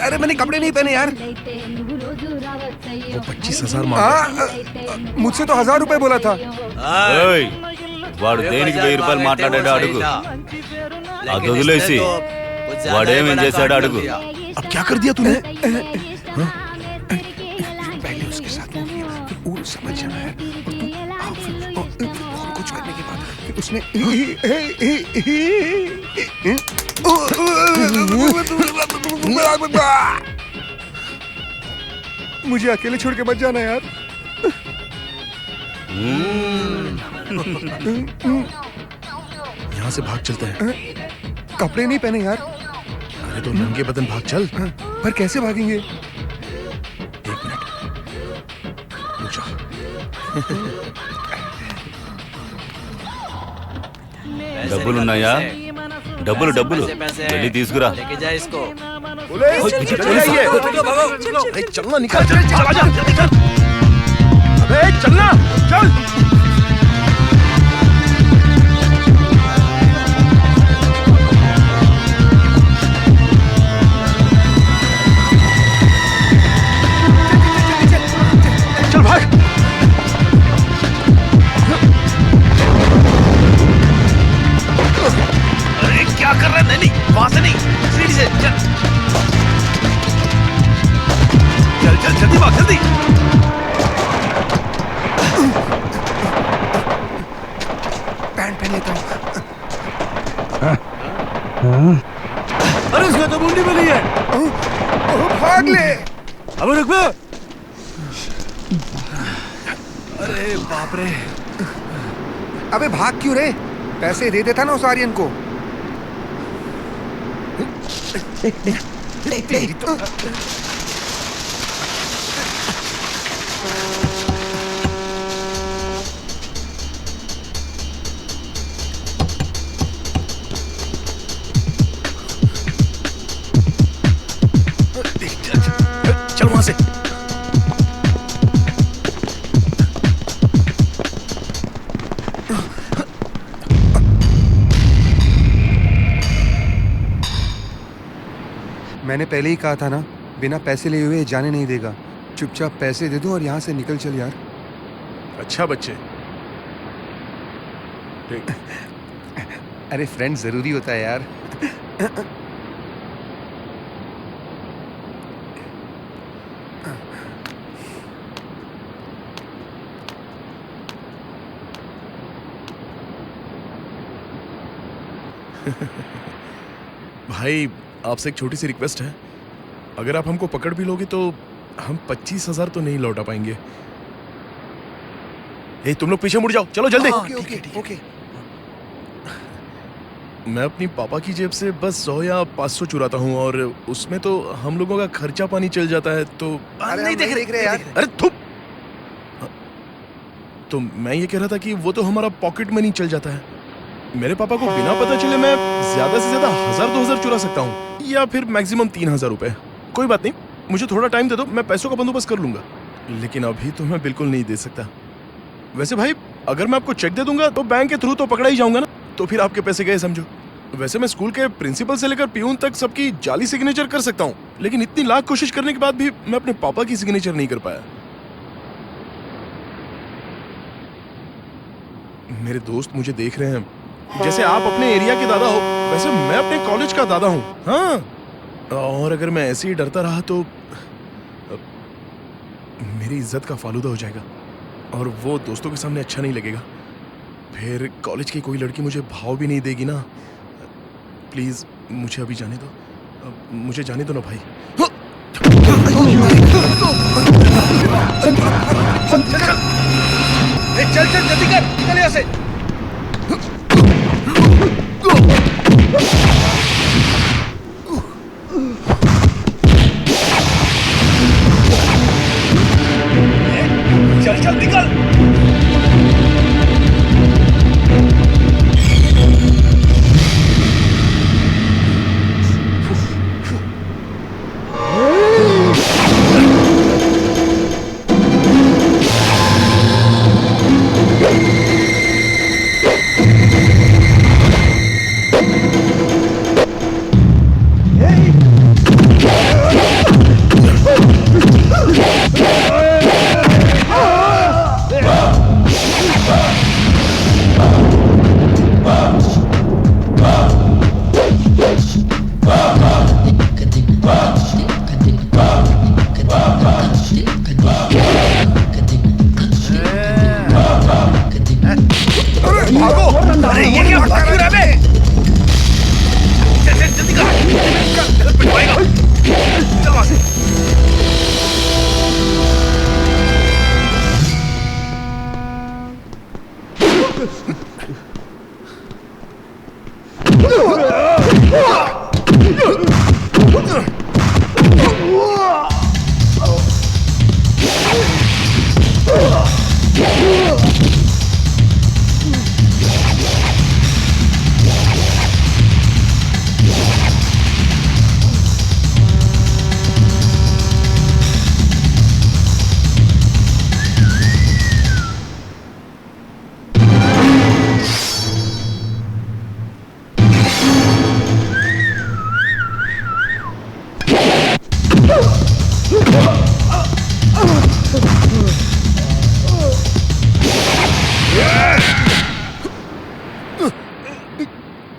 अरे मैंने कपड़े नहीं पहने यार। वो 25,000 मुझसे तो 1,000 रुपए बोला था। ఏయ్ వాడు దేనికి 1000 రూపాయలు మాట్లాడాడో అడుగు అది వదిలేసి వాడేమేం చేశాడో అడుగు अब क्या कर दिया तूने? पहले उसके साथ वो किया, फिर वो समझ जाना है, और तू फिर और कुछ करने के बाद फिर उसने मुझे अकेले छोड़ के मत जाना यार। यहाँ से भाग चलते हैं। कपड़े नहीं पहने यार। अरे तो नंगे बदन भाग चल। पर कैसे भागेंगे? रुक जा। డబ్బులు ఉన్నాయా డబ్బులు డబ్బులు వెళ్ళి తీసుకురా लेके जा इसको। चलना, निकल, चला जा, जल्दी कर। अबे चलना, चल। चल भाग। अरे क्या कर रहा है? नहीं, वहां से नहीं, सीढ़ी से चल। चल चल, जल्दी भाग, जल्दी। पैंट पहन लेता हूँ। अरे उसने तो मुंडी मिली है। भाग ले। अब रुक बे। अरे बाप रे। अबे भाग क्यों रे? पैसे दे देता ना उस आर्यन को। चल वहां से। मैंने पहले ही कहा था ना, बिना पैसे लिए हुए जाने नहीं देगा। चुपचाप पैसे दे दो और यहाँ से निकल चल यार। अच्छा बच्चे। ठीक। अरे फ्रेंड जरूरी होता है यार। भाई आपसे एक छोटी सी रिक्वेस्ट है, अगर आप हमको पकड़ भी लोगे तो हम 25,000 तो नहीं लौटा पाएंगे। ए, तुम लोग पीछे मुड़ जाओ, चलो जल्दी। ओके। मैं अपनी पापा की जेब से बस 100 या 500 चुराता हूँ और उसमें तो हम लोगों का खर्चा पानी चल जाता है। तो नहीं देख रहे यार। अरे थुप। तो मैं ये कह रहा था कि वो तो हमारा पॉकेट मनी चल जाता है। मेरे पापा को बिना पता चले मैं ज्यादा से ज्यादा 1,000-2,000 चुरा सकता हूँ, या फिर मैक्सिमम 3,000 रुपए। कोई बात नहीं, मुझे थोड़ा टाइम दे दो, मैं पैसों का बंदोबस्त कर लूंगा। लेकिन अभी तो मैं बिल्कुल नहीं दे सकता। वैसे भाई अगर मैं आपको चेक दे दूंगा तो बैंक के थ्रू तो पकड़ा ही जाऊंगा ना, तो फिर आपके पैसे गए समझो। वैसे मैं स्कूल के प्रिंसिपल से लेकर पियून तक सबकी जाली सिग्नेचर कर सकता हूँ, लेकिन इतनी लाख कोशिश करने के बाद भी मैं अपने पापा की सिग्नेचर नहीं कर पाया। मेरे दोस्त मुझे देख रहे हैं, जैसे आप अपने एरिया के दादा हो वैसे मैं अपने कॉलेज का दादा हूँ। हाँ, और अगर मैं ऐसे ही डरता रहा तो मेरी इज्जत का फालूदा हो जाएगा और वो दोस्तों के सामने अच्छा नहीं लगेगा। फिर कॉलेज की कोई लड़की मुझे भाव भी नहीं देगी ना। प्लीज मुझे अभी जाने दो, मुझे जाने दो ना भाई। चल जल्दी कर, निकल यहाँ से। चल निकल।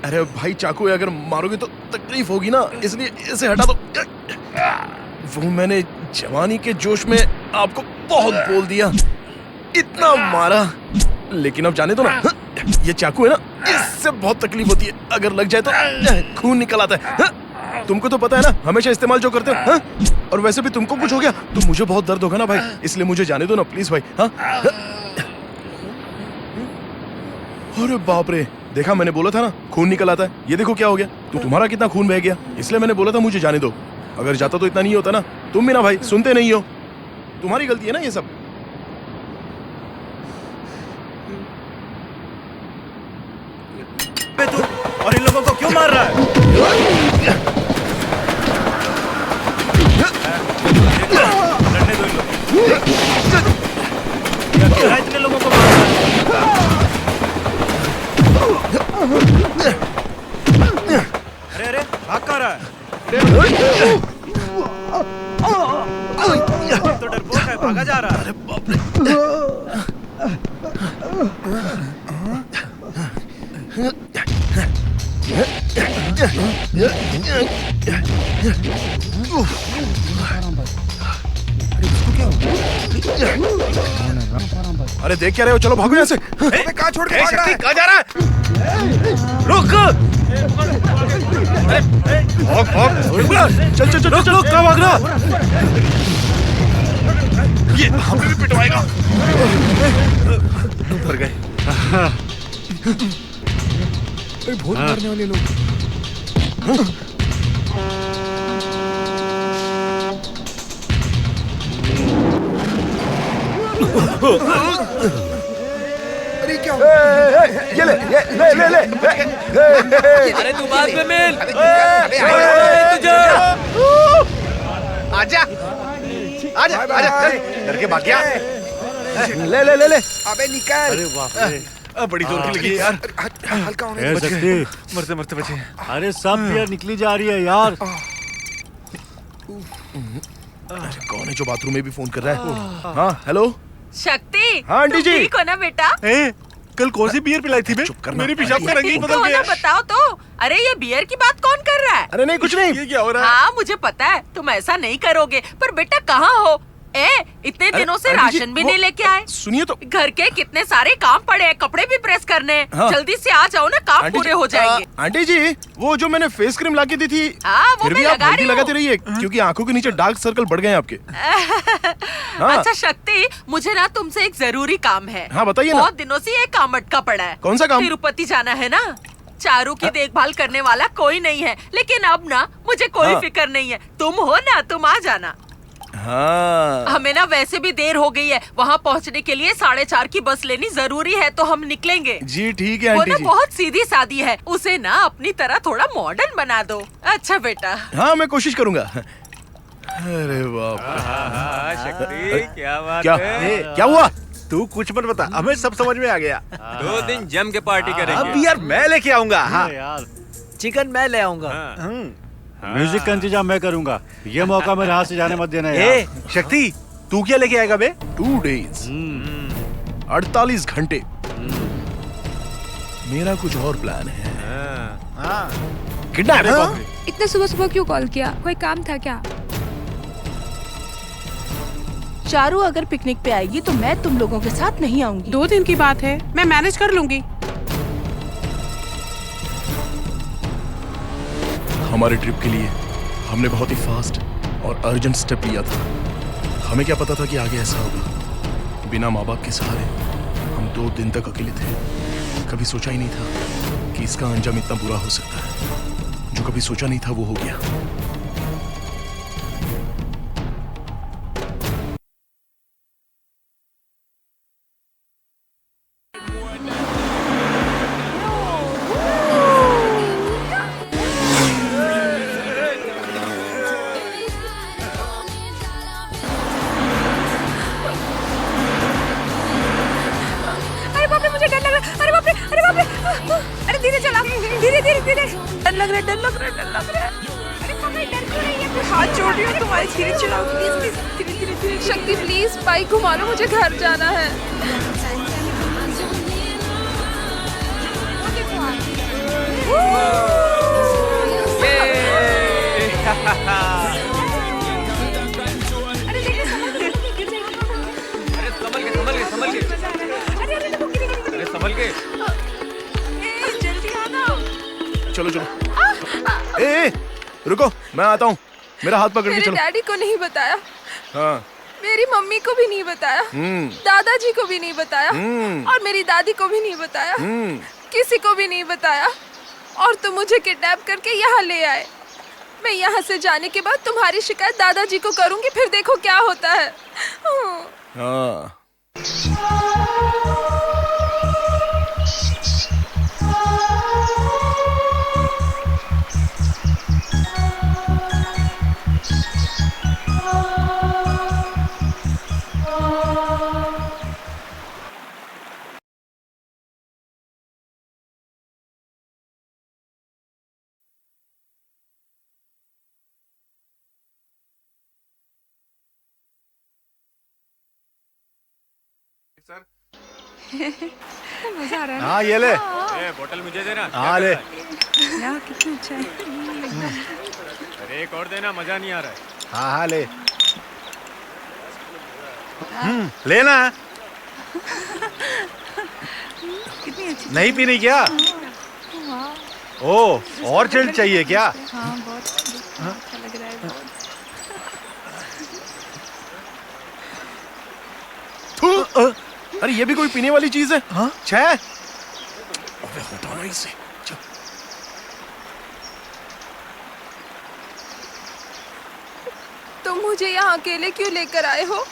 अरे भाई चाकू अगर मारोगे तो तकलीफ होगी ना, इसलिए इसे हटा दो। वो मैंने जवानी के जोश में आपको बहुत बोल दिया, इतना मारा, लेकिन अब जाने दो ना। ये चाकू है ना, इससे बहुत तकलीफ होती है, अगर लग जाए तो खून निकल आता है। तुमको तो पता है ना, हमेशा इस्तेमाल जो करते हो। और वैसे भी तुमको कुछ हो गया तो मुझे बहुत दर्द होगा ना भाई, इसलिए मुझे जाने दो ना प्लीज भाई। अरे बाप रे, देखा मैंने बोला था ना खून निकल आता है, ये देखो क्या हो गया। तो तुम्हारा कितना खून बह गया, इसलिए मैंने बोला था मुझे जाने दो। अगर जाता तो इतना नहीं होता ना। तुम भी ना भाई सुनते नहीं हो, तुम्हारी गलती है ना ये सब। तू और इन लोगों को क्यों मार रहा है? लड़ने दो इन लोग। इतने लोगों को मार रहा है। अरे भाग रहा है? तो डरपोक है, भागा जा रहा है। अरे बाप रे। अरे देख क्या रहे हो, चलो भागो यहाँ से। कहाँ छोड़ के भाग रहा है? कहाँ जा रहा है? रुक। भाग भाग। चल चल चल रुक रुक, कहाँ भाग रहा? ये हमें भी पिटवाएगा। मर गए। भूत मारने वाले लोग। अरे क्या ये ले। अरे तू बाद में मिल। आजा आजा आजा, चल डर के भाग गया। ले। अबे निकल। अरे बाप रे, बड़ी जोर की लगी है यार। हल्का होने ए, दे। शक्ति, मरते बचे। अरे सब बियर निकली जा रही है यार। अरे कौन है जो बाथरूम में भी फोन कर रहा है? हाँ हेलो। शक्ति, हाँ आंटी जी। ठीक हो ना बेटा? कल कौन सी बियर पिलाई थी बे? चुप करना। मेरी पेशाब का रंग ही बदल गया। बताओ तो। अरे ये बियर की बात कौन कर रहा है? अरे नहीं कुछ नहीं। ये क्या हो रहा है? हाँ मुझे पता है तुम ऐसा नहीं करोगे, पर बेटा कहाँ हो? इतने दिनों से आंटी जी, राशन भी नहीं लेके आए। सुनिए तो। घर के कितने सारे काम पड़े हैं, कपड़े भी प्रेस करने हैं। हाँ। जल्दी से आ जाओ ना, काम पूरे हो जाएंगे। आंटी जी, वो जो मैंने फेस क्रीम लाके दी थी, वो फिर मैं भी आप लगा हल्दी रही हूँ। लगाती रहिए, क्योंकि आंखों के नीचे डार्क सर्कल बढ़ गए हैं आपके। हाँ। अच्छा शक्ति, मुझे ना तुमसे एक जरूरी काम है। हाँ, बताइए ना। बहुत दिनों से ये काम अटका पड़ा है। कौन सा काम? तिरुपति जाना है ना। चारू की देखभाल करने वाला कोई नहीं है, लेकिन अब ना मुझे कोई हाँ। फिक्र नहीं है। तुम हो ना, तुम आ जाना। हाँ। हमें ना वैसे भी देर हो गई है, वहाँ पहुँचने के लिए 4:30 की बस लेनी जरूरी है, तो हम निकलेंगे। जी ठीक है वो आंटी ना जी। बहुत सीधी सादी है, उसे ना अपनी तरह थोड़ा मॉडर्न बना दो। अच्छा बेटा। हाँ मैं कोशिश करूंगा। अरे बाप रे। शक्ति, क्या बात क्या है? क्या हुआ? तू कुछ मत बता, हमें सब समझ में आ गया। 2 दिन जम के पार्टी करेंगे। अब यार मैं लेके आऊंगा। हाँ यार, चिकन मैं ले आऊंगा। म्यूजिक का इंतजाम मैं करूंगा। ये मौका मेरे हाथ से जाने मत देना यार। शक्ति, तू क्या लेके आएगा बे? 2 days 48 घंटे। मेरा कुछ और प्लान है। किडनैप। इतने सुबह सुबह क्यों कॉल किया? कोई काम था क्या? चारू अगर पिकनिक पे आएगी तो मैं तुम लोगों के साथ नहीं आऊंगी। 2 दिन की बात है, मैं मैनेज कर लूंगी। हमारे ट्रिप के लिए हमने बहुत ही फास्ट और अर्जेंट स्टेप लिया था। हमें क्या पता था कि आगे ऐसा होगा। बिना माँ बाप के सहारे हम 2 दिन तक अकेले थे। कभी सोचा ही नहीं था कि इसका अंजाम इतना बुरा हो सकता है। जो कभी सोचा नहीं था वो हो गया। अरे बाप रे, मुझे डर लग रहा है। अरे बाप रे, अरे बाप रे। अरे धीरे चला, धीरे धीरे धीरे। डर लग रहा है, डर लग रहा है, डर लग रहा है। अरे मम्मी डर क्यों रही है? मैं हाथ जोड़ रही हूँ तुम्हारे। धीरे चलाओ प्लीज प्लीज, धीरे धीरे धीरे। शक्ति प्लीज बाइक घुमा लो, मुझे घर जाना है। संभल के। जल्दी आना। चलो चलो। ए, रुको, मैं आता हूँ। मेरा हाथ पकड़ के मेरे चलो। डैडी को नहीं बताया, हाँ। मेरी मम्मी को भी नहीं बताया, दादाजी को भी नहीं बताया, और मेरी दादी को भी नहीं बताया, किसी को भी नहीं बताया। और तुम मुझे किडनैप करके यहाँ ले आए। मैं यहाँ से जाने के बाद तुम्हारी शिकायत दादाजी को करूँगी, फिर देखो क्या होता है। हाँ। सर। मजा आ रहा है ना? हाँ ये ले। बोतल मुझे देना। हाँ ले। यार कितना अच्छा है। अरे एक और देना, मजा नहीं आ रहा है। हाँ हाँ ले। लेना। कितनी अच्छी। नहीं पीनी क्या? ओ और चिल्ड चाहिए क्या? हाँ बहुत अच्छा लग रहा है बहुत। अरे ये भी कोई पीने वाली चीज है? हाँ? छह? अबे हटाना इसे। तुम मुझे यहाँ अकेले क्यों लेकर आए हो?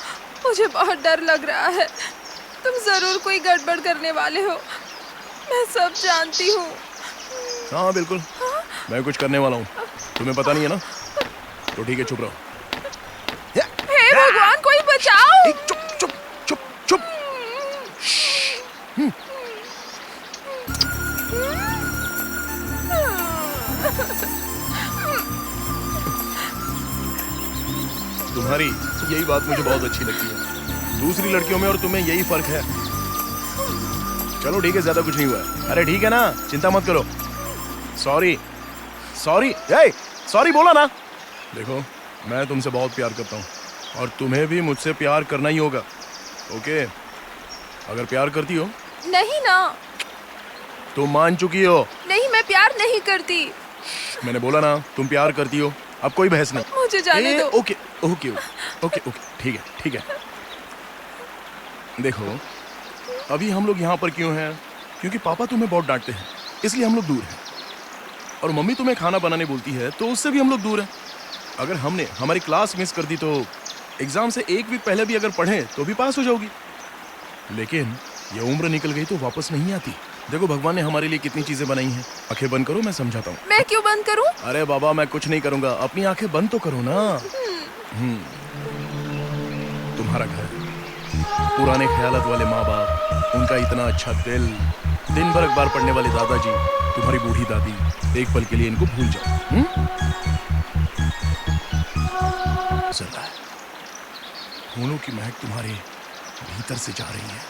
मुझे बहुत डर लग रहा है। तुम जरूर कोई गड़बड़ करने वाले हो, मैं सब जानती हूँ। हाँ बिल्कुल, मैं कुछ करने वाला हूँ। तुम्हें पता नहीं है ना? तो ठीक है, चुप रहो। हे भगवान, कोई बचाओ! चुप चुप चुप चुप। तुम्हारी यही बात मुझे बहुत अच्छी लगती है। दूसरी लड़कियों में और तुम्हें यही फर्क है। चलो ठीक है, ज्यादा कुछ नहीं हुआ है। अरे ठीक है ना, चिंता मत करो। सॉरी सॉरी सॉरी बोला ना। देखो, मैं तुमसे बहुत प्यार करता हूँ और तुम्हें भी मुझसे प्यार करना ही होगा। ओके? अगर प्यार करती हो नहीं ना। तुम मान चुकी हो। नहीं, मैं प्यार नहीं करती। मैंने बोला ना, तुम प्यार करती हो। अब कोई बहस नहीं। मुझे जाने दो। ओके ओके ओके ओके, ठीक है ठीक है। देखो, अभी हम लोग यहाँ पर क्यों हैं? क्योंकि पापा तुम्हें बहुत डांटते हैं, इसलिए हम लोग दूर हैं। और मम्मी तुम्हें खाना बनाने बोलती है, तो उससे भी हम लोग दूर हैं। अगर हमने हमारी क्लास मिस कर दी तो एग्जाम से एक वीक पहले भी अगर पढ़ें तो भी पास हो जाओगी। लेकिन ये उम्र निकल गई तो वापस नहीं आती। देखो, भगवान ने हमारे लिए कितनी चीजें बनाई हैं। आंखें बंद करो, मैं समझाता हूँ। मैं क्यों बंद करूँ? अरे बाबा, मैं कुछ नहीं करूंगा, अपनी आंखें बंद तो करो ना। तुम्हारा घर, पुराने ख्यालात वाले माँ बाप, उनका इतना अच्छा दिल, दिन भर अखबार पढ़ने वाले दादाजी, तुम्हारी बूढ़ी दादी, एक पल के लिए इनको भूल जाओ। चल रहा है, फूलों की महक तुम्हारे भीतर से जा रही है,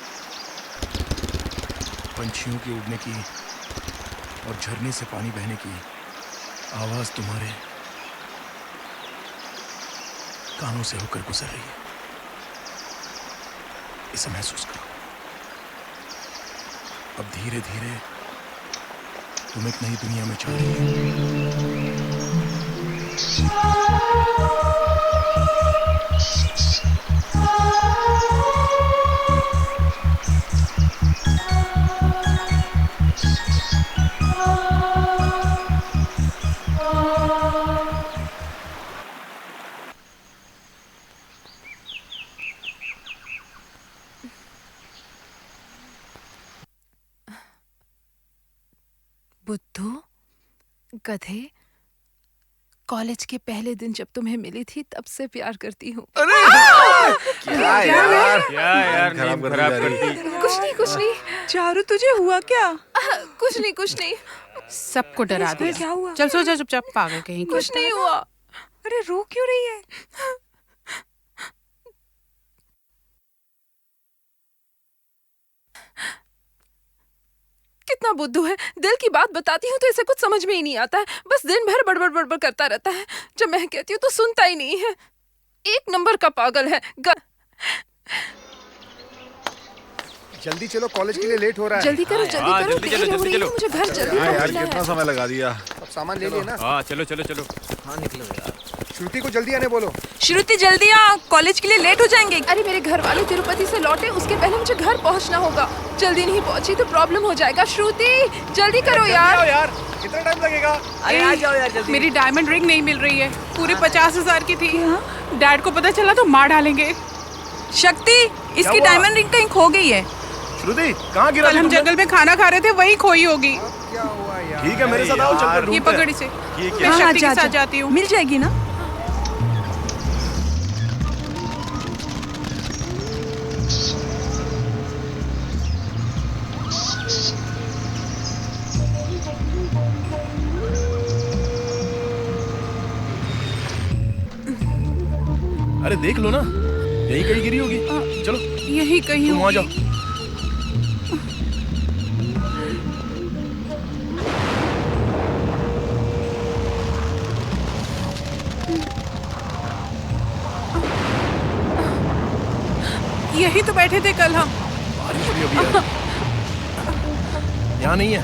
पंछियों के उड़ने की और झरने से पानी बहने की आवाज तुम्हारे कानों से होकर गुजर रही है। इसे महसूस करो। अब धीरे धीरे तुम एक नई दुनिया में चल रही हो। बुद्धू, गधे, कॉलेज के पहले दिन जब तुम्हें मिली थी तब से प्यार करती हूँ। क्या यार? खराब करती। कुछ नहीं। चारू, तुझे हुआ क्या? कुछ नहीं। सबको डरा दिया। क्या हुआ? चल सो जा चुपचाप, पागल कहीं। कुछ नहीं हुआ। अरे रो क्यों रही है? कितना बुद्धू है। दिल की बात बताती हूँ तो इसे कुछ समझ में ही नहीं आता है। बस दिन भर बड़बड़ करता रहता है। जब मैं कहती हूँ तो सुनता ही नहीं है। एक नंबर का पागल है। जल्दी चलो, कॉलेज के लिए लेट हो रहा है। जल्दी करो, जल्दी करो। देर हो रही है, मुझे घर जल्दी हाँ यार, पहुंचना कितना है। समय लगा दिया। सब सामान ले लिए ना? हाँ चलो। हाँ निकलो यार। श्रुति को जल्दी आने बोलो। श्रुति जल्दी आ, कॉलेज के लिए लेट हो जाएंगे। अरे मेरे घर वाले तिरुपति से लौटे, उसके पहले मुझे घर पहुंचना होगा। जल्दी नहीं पहुंची तो प्रॉब्लम हो जाएगा। श्रुति जल्दी करो यार। कितना टाइम लगेगा? अरे आ जाओ यार जल्दी। मेरी डायमंड रिंग नहीं मिल रही है, पूरे 50,000 की थी। डैड को पता चला तो मार डालेंगे। शक्ति, इसकी डायमंड रिंग कहीं खो गई है। श्रुति, कहाँ गिरा कल हम जंगल में खाना खा रहे थे, वही खोई होगी। ठीक है, मेरे साथ आओ, चलकर ये ढूंढते हैं। पकड़ इसे। ये मैं शक्ति के साथ जाती हूँ। मिल जाएगी ना? अरे देख लो ना, यही कहीं गिरी होगी। चलो यही कहीं तुम वहाँ होगी। जाओ। यही तो बैठे थे कल हम। बारिश भी अभी आई। यहाँ नहीं है।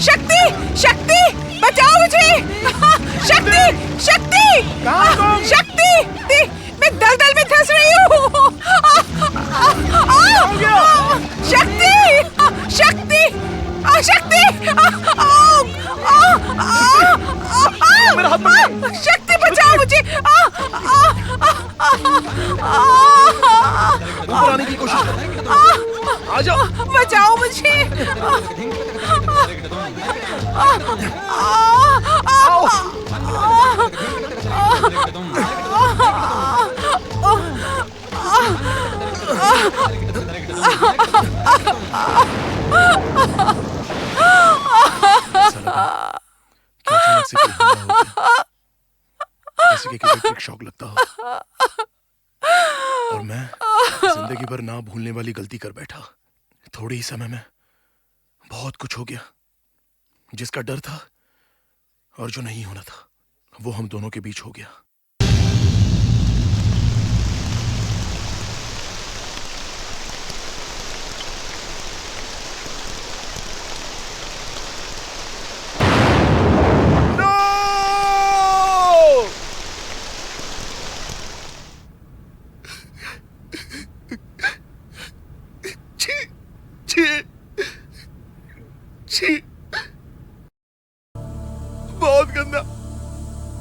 शक्ति, शक्ति, बचाओ मुझे। शक्ति, शक्ति, शक्ति, मैं दलदल में धंस रही हूँ। शक्ति, शक्ति, शक्ति, शक्ति बचाओ मुझे। ऊपर आने की कोशिश कर। आ जाओ। बचाओ मुझे। जैसे कि इलेक्ट्रिक शॉक लगता हो। और मैं जिंदगी भर ना भूलने वाली गलती कर बैठा। थोड़े ही समय में बहुत कुछ हो गया, जिसका डर था और जो नहीं होना था वो हम दोनों के बीच हो गया।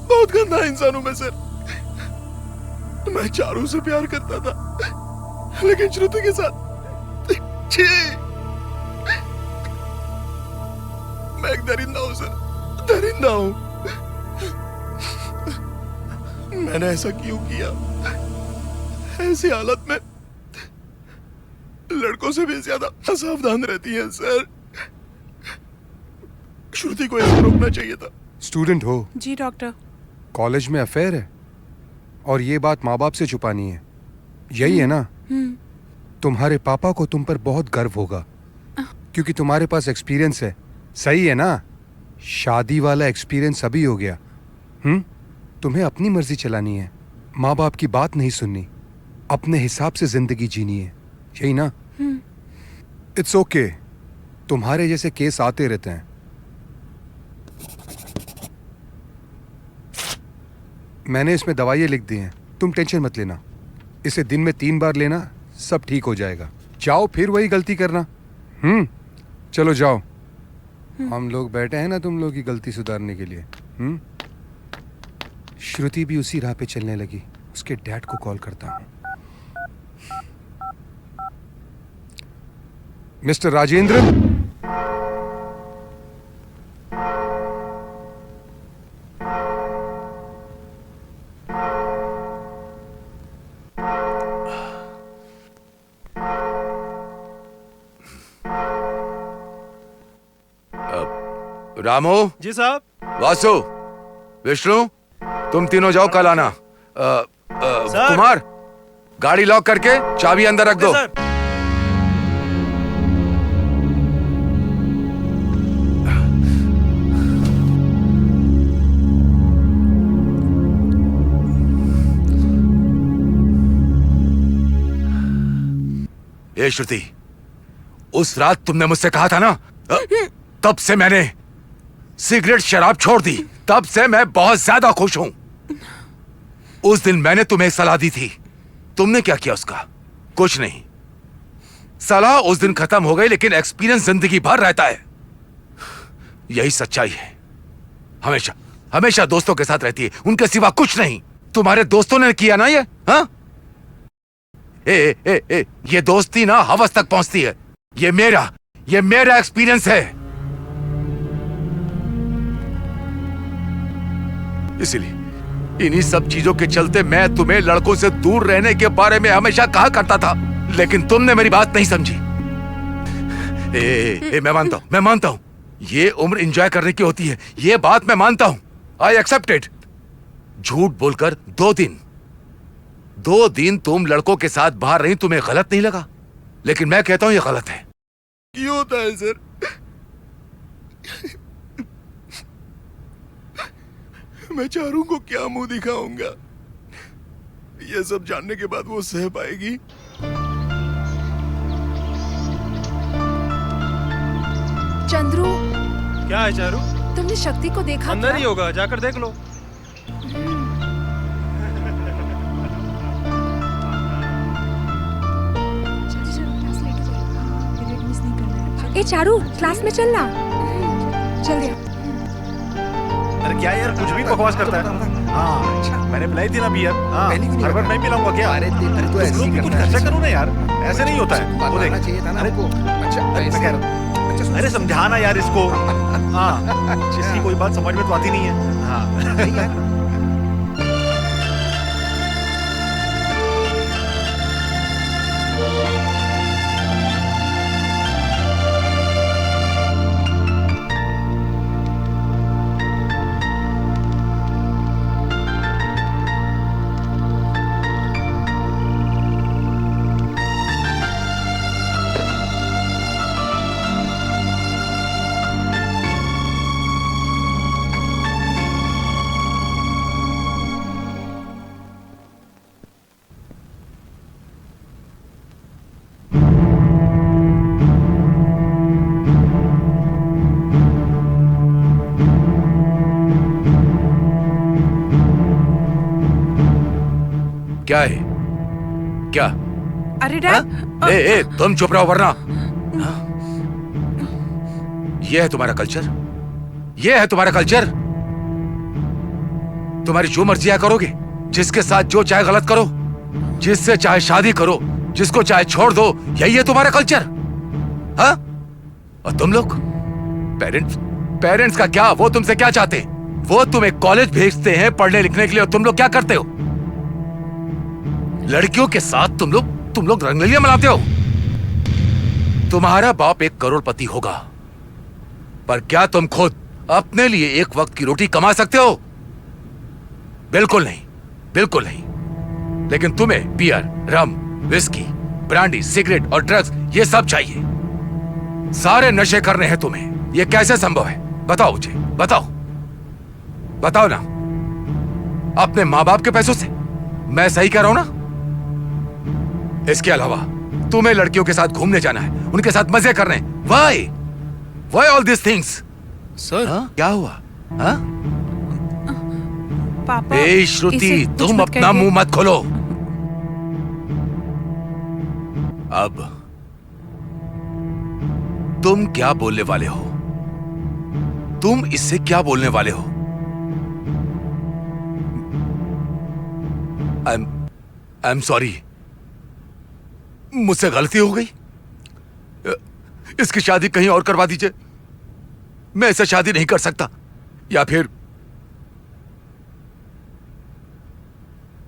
बहुत गंदा इंसान हूं मैं सर। मैं चारू से प्यार करता था, लेकिन श्रुति के साथ छी। मैं एक दरिंदा हूं सर, दरिंदा हूं। मैंने ऐसा क्यों किया? ऐसी हालत में लड़कों से भी ज्यादा असावधान रहती है सर। श्रुति को ऐसे रोकना चाहिए था। स्टूडेंट हो? जी डॉक्टर। कॉलेज में अफेयर है और ये बात माँ बाप से छुपानी है, यही है ना? तुम्हारे पापा को तुम पर बहुत गर्व होगा क्योंकि तुम्हारे पास एक्सपीरियंस है, सही है ना? शादी वाला एक्सपीरियंस अभी हो गया। तुम्हें अपनी मर्जी चलानी है, माँ बाप की बात नहीं सुननी, अपने हिसाब से जिंदगी जीनी है, यही ना? इट्स ओके, तुम्हारे जैसे केस आते रहते हैं। मैंने इसमें दवाइयाँ लिख दी हैं, तुम टेंशन मत लेना। इसे दिन में 3 बार लेना, सब ठीक हो जाएगा। जाओ फिर वही गलती करना। चलो जाओ। हम लोग बैठे हैं ना तुम लोग की गलती सुधारने के लिए। श्रुति भी उसी राह पे चलने लगी। उसके डैड को कॉल करता हूँ। मिस्टर राजेंद्र, रामू। जी साहब। वासु, विष्णु, तुम तीनों जाओ, कल आना। कुमार, गाड़ी लॉक करके चाबी अंदर रख दो। ए श्रुति, उस रात तुमने मुझसे कहा था ना, तब से मैंने सिगरेट शराब छोड़ दी। तब से मैं बहुत ज्यादा खुश हूं। उस दिन मैंने तुम्हें सलाह दी थी, तुमने क्या किया उसका? कुछ नहीं। सलाह उस दिन खत्म हो गई, लेकिन एक्सपीरियंस जिंदगी भर रहता है। यही सच्चाई है। हमेशा हमेशा दोस्तों के साथ रहती है, उनके सिवा कुछ नहीं। तुम्हारे दोस्तों ने किया ना ये? हाँ? ये दोस्ती ना हवस तक पहुंचती है। ये मेरा एक्सपीरियंस है। इसीलिए इन्हीं सब चीजों के चलते मैं तुम्हें लड़कों से दूर रहने के बारे में हमेशा कहा करता था, लेकिन तुमने मेरी बात नहीं समझी। मैं मानता हूं ये उम्र एंजॉय करने की होती है, ये बात मैं मानता हूं। I accept it. झूठ बोलकर 2 दिन तुम लड़कों के साथ बाहर रही, तुम्हें गलत नहीं लगा, लेकिन मैं कहता हूं ये गलत है। क्यों होता है सर? मैं चारू को क्या मुंह दिखाऊंगा? ये सब जानने के बाद वो सह पाएगी? चंद्रू, क्या है चारू? तुमने शक्ति को देखा? अंदर ही होगा, जाकर देख लो। ए चारू, क्लास में चलना। चल दिया। अरे क्या यार, कुछ भी बकवास करता है। हाँ अच्छा, मैंने पिलाई थी ना बियर। हाँ, हर बार मैं पिलाऊंगा क्या? अरे तू ऐसे ही कुछ खर्चा करो ना यार, ऐसे नहीं होता है। वो देख चाहिए था ना हमको। अच्छा, अरे समझाना यार इसको। हाँ, इसकी कोई बात समझ में तो आती नहीं है। हाँ क्या है? क्या? अरे डैड, ए, तुम चुप रहो वरना। ये है तुम्हारा कल्चर? ये है तुम्हारा कल्चर? तुम्हारी जो मर्जी आया करोगे, जिसके साथ जो चाहे गलत करो, जिससे चाहे शादी करो, जिसको चाहे छोड़ दो, यही है तुम्हारा कल्चर? हाँ? और तुम लोग पेरेंट्स का क्या? वो तुमसे क्या चाहते हैं? वो तुम्हें कॉलेज भेजते हैं पढ़ने लिखने के लिए, और तुम लोग क्या करते हो? लड़कियों के साथ तुम लोग रंगलियां मनाते हो। तुम्हारा बाप 1 करोड़पति होगा, पर क्या तुम खुद अपने लिए एक वक्त की रोटी कमा सकते हो? बिल्कुल नहीं, बिल्कुल नहीं। लेकिन तुम्हें बियर, रम, विस्की, ब्रांडी, सिगरेट और ड्रग्स, ये सब चाहिए। सारे नशे करने हैं तुम्हें। ये कैसे संभव है? बताओ मुझे, बताओ ना। अपने माँ बाप के पैसों से? मैं सही कह रहा हूं ना? इसके अलावा तुम्हें लड़कियों के साथ घूमने जाना है, उनके साथ मजे करने। Why all these things? Sir क्या हुआ? हाँ? पापा, श्रुति, इसे कुछ तुम मत अपना कहिए। मुंह मत खोलो। अब तुम क्या बोलने वाले हो? तुम इससे क्या बोलने वाले हो? I'm sorry, मुझसे गलती हो गई। इसकी शादी कहीं और करवा दीजिए। मैं इससे शादी नहीं कर सकता। या फिर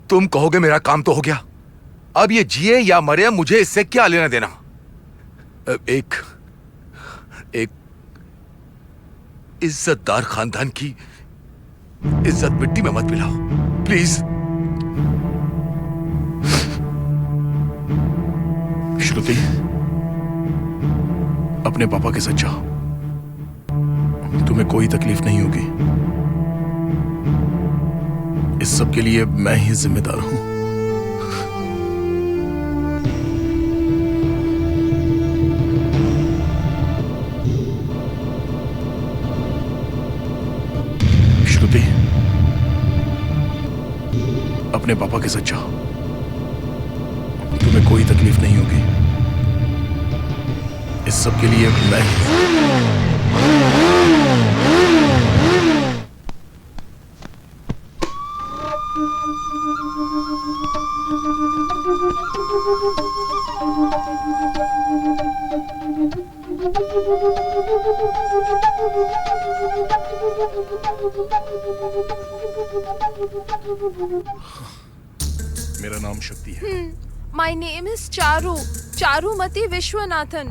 तुम कहोगे मेरा काम तो हो गया, अब ये जिए या मरे, मुझे इससे क्या लेना देना। एक इज्जतदार खानदान की इज्जत मिट्टी में मत मिलाओ प्लीज। श्रुति, अपने पापा के साथ जाओ, तुम्हें कोई तकलीफ नहीं होगी। इस सब के लिए मैं ही जिम्मेदार हूं। श्रुति, अपने पापा के साथ जाओ, तुम्हें कोई तकलीफ नहीं होगी। इस सब के लिए मैं मेरा नाम शक्ति है। My name is Charu, Charumati Vishwanathan,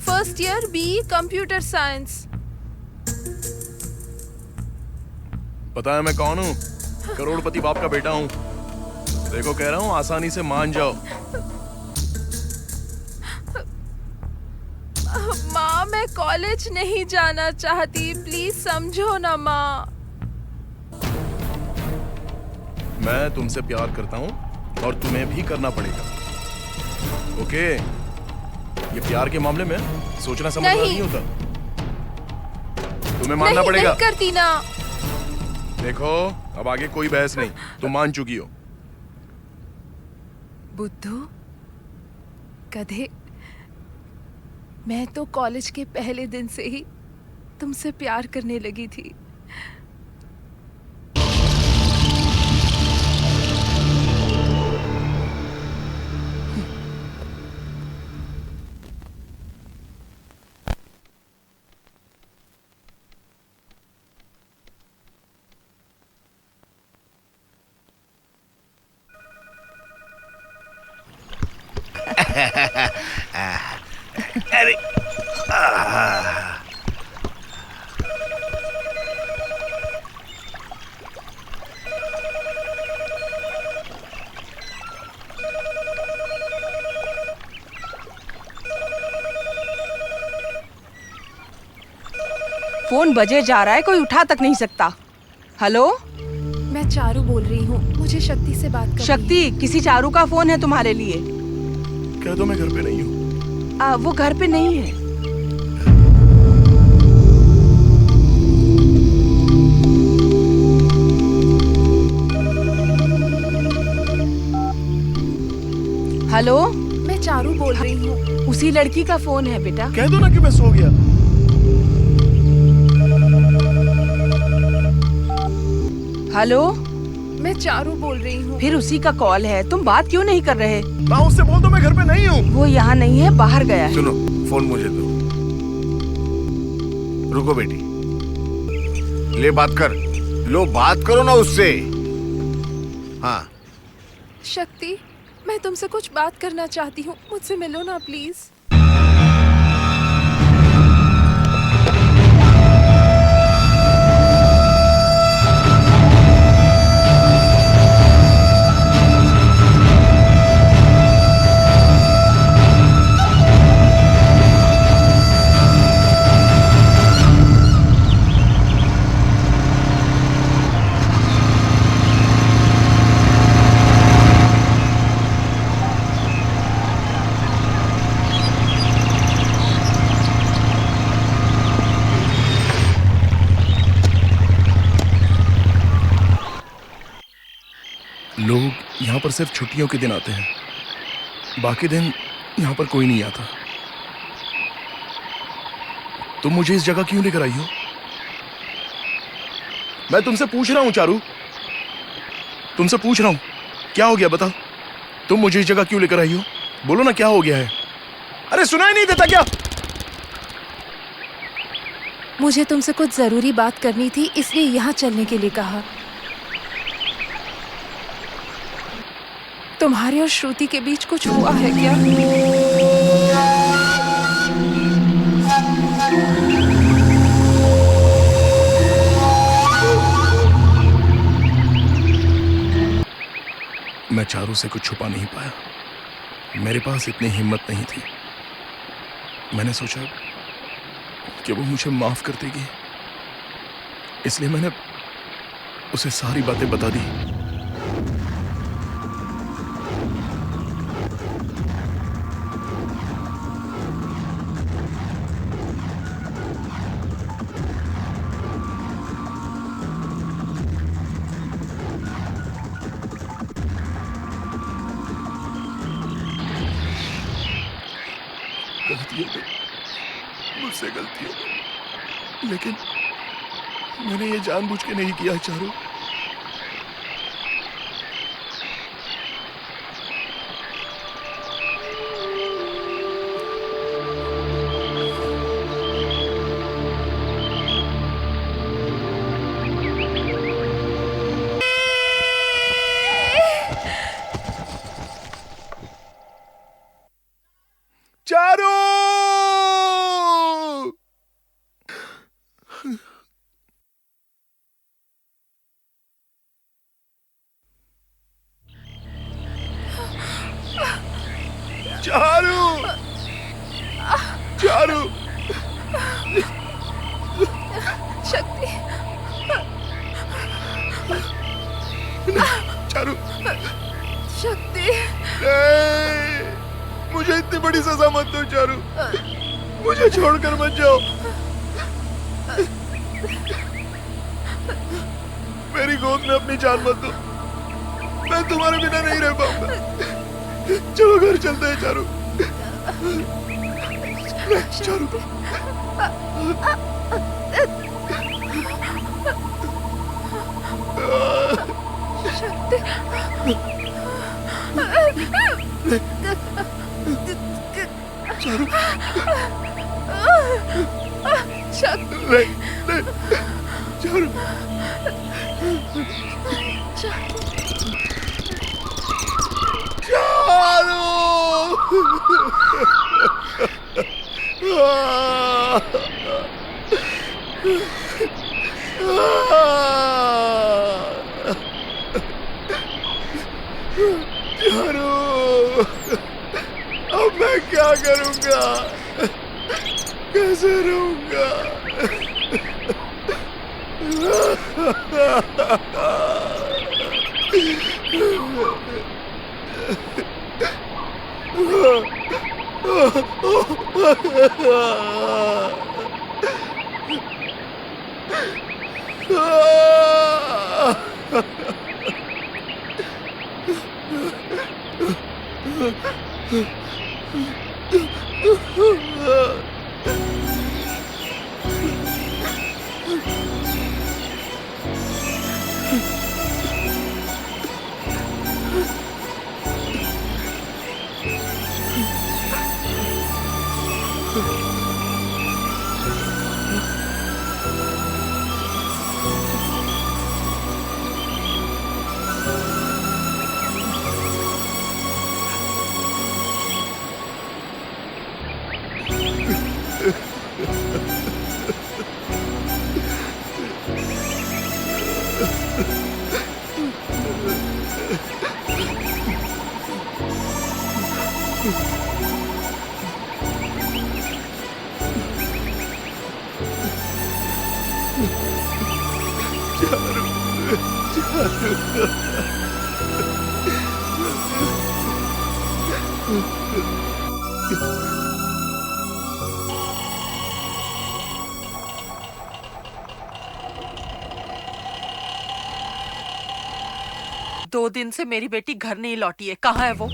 first year BE computer science. पता है मैं कौन हूँ? करोड़पति बाप का बेटा हूँ। देखो कह रहा हूँ, आसानी से मान जाओ। माँ मैं कॉलेज नहीं जाना चाहती, प्लीज समझो ना माँ। मैं तुमसे प्यार करता हूँ और तुम्हें भी करना पड़ेगा। ओके? ये प्यार के मामले में सोचना समझना नहीं होता। तुम्हें मानना पड़ेगा। नहीं करती ना। देखो अब आगे कोई बहस नहीं, तुम मान चुकी हो। बुद्धू गधे, मैं तो कॉलेज के पहले दिन से ही तुमसे प्यार करने लगी थी। अरे फोन बजे जा रहा है, कोई उठा तक नहीं सकता। हेलो, मैं चारू बोल रही हूँ, मुझे शक्ति से बात करनी शक्ति, किसी चारू का फोन है तुम्हारे लिए। कह दो मैं घर पे नहीं हूँ। वो घर पे नहीं है। हेलो, मैं चारू बोल रही हूँ। उसी लड़की का फोन है बेटा। कह दो ना कि मैं सो गया। हेलो, मैं चारू बोल रही हूँ। फिर उसी का कॉल है, तुम बात क्यों नहीं कर रहे? माँ उससे बोल दो मैं घर पे नहीं हूँ। वो यहाँ नहीं है, बाहर गया है। सुनो, फोन मुझे दो। रुको बेटी, ले बात कर। लो बात करो ना उससे। हाँ शक्ति, मैं तुमसे कुछ बात करना चाहती हूँ, मुझसे मिलो ना प्लीज। लोग यहाँ पर सिर्फ छुट्टियों के दिन आते हैं, बाकी दिन यहाँ पर कोई नहीं आता। तुम मुझे इस जगह क्यों लेकर आई हो? मैं तुमसे पूछ रहा हूँ चारू, तुमसे पूछ रहा हूँ, क्या हो गया बताओ? तुम मुझे इस जगह क्यों लेकर आई हो? बोलो ना क्या हो गया है? अरे सुनाई नहीं देता क्या? मुझे तुमसे कुछ जरूरी बात करनी थी, इसलिए यहाँ चलने के लिए कहा। तुम्हारे और श्रुति के बीच कुछ हुआ है क्या? मैं चारू से कुछ छुपा नहीं पाया, मेरे पास इतनी हिम्मत नहीं थी। मैंने सोचा कि वो मुझे माफ कर देगी, इसलिए मैंने उसे सारी बातें बता दी। गलती हो गई, मुझसे गलती हो गई, लेकिन मैंने ये जानबूझ के नहीं किया चारू। चारू! चारू! चारू! नहीं, मुझे इतनी बड़ी सजा मत दो चारू, मुझे छोड़कर मत जाओ। मेरी गोद में अपनी जान मत दो, मैं तुम्हारे बिना नहीं रह पाऊंगा। चलो घर चलते हैं चारू। चारू चारू चारू चारू, अब मैं क्या करूंगा, कैसे रहूंगा? दो दिन से मेरी बेटी घर नहीं लौटी है, कहाँ है वो?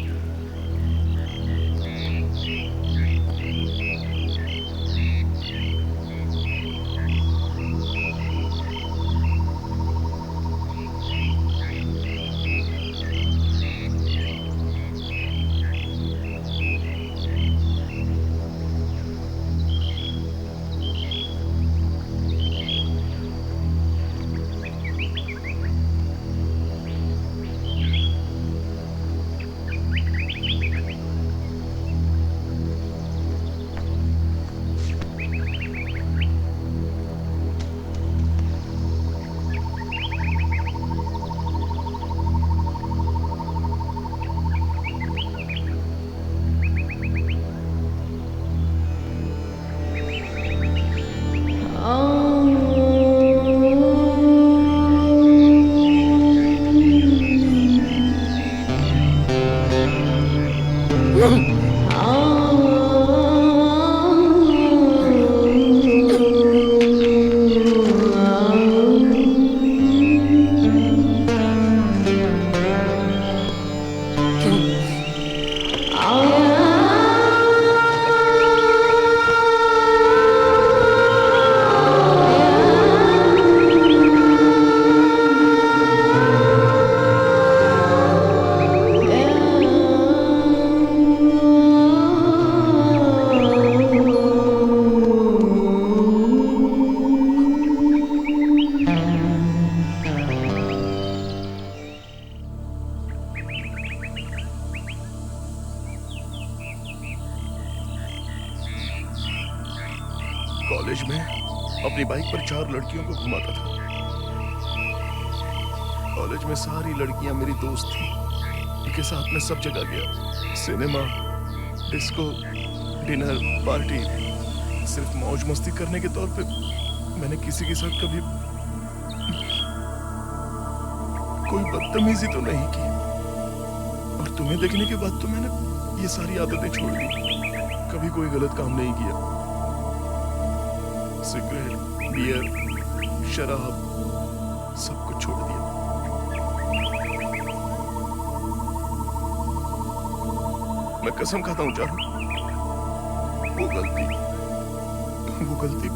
कॉलेज में अपनी बाइक पर 4 लड़कियों को घुमाता था। कॉलेज में सारी लड़कियां मेरी दोस्त थी, उनके साथ में सब जगह गया, सिनेमा, डिस्को, डिनर, पार्टी। सिर्फ मौज मस्ती करने के तौर पे मैंने किसी के साथ कभी कोई बदतमीजी तो नहीं की। और तुम्हें देखने के बाद तो मैंने ये सारी आदतें छोड़ दी। कभी कोई गलत काम नहीं किया। सिगरेट, बियर, शराब सब कुछ छोड़ दिया। मैं कसम खाता हूँ चारू, वो गलती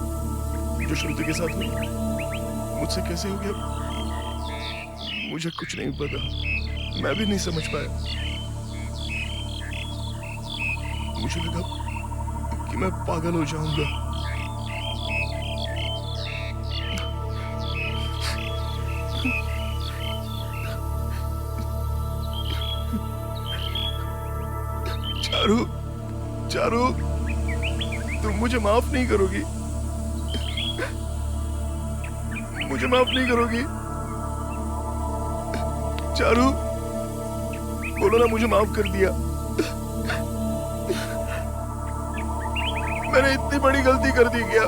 जो श्रुति के साथ हुई मुझसे कैसे हो गया मुझे कुछ नहीं पता। मैं भी नहीं समझ पाया। मुझे लगा कि मैं पागल हो जाऊंगा। चारू, चारू, तुम मुझे माफ नहीं करोगी? मुझे माफ नहीं करोगी? चारू, बोलो ना मुझे माफ कर दिया। मैंने इतनी बड़ी गलती कर दी क्या?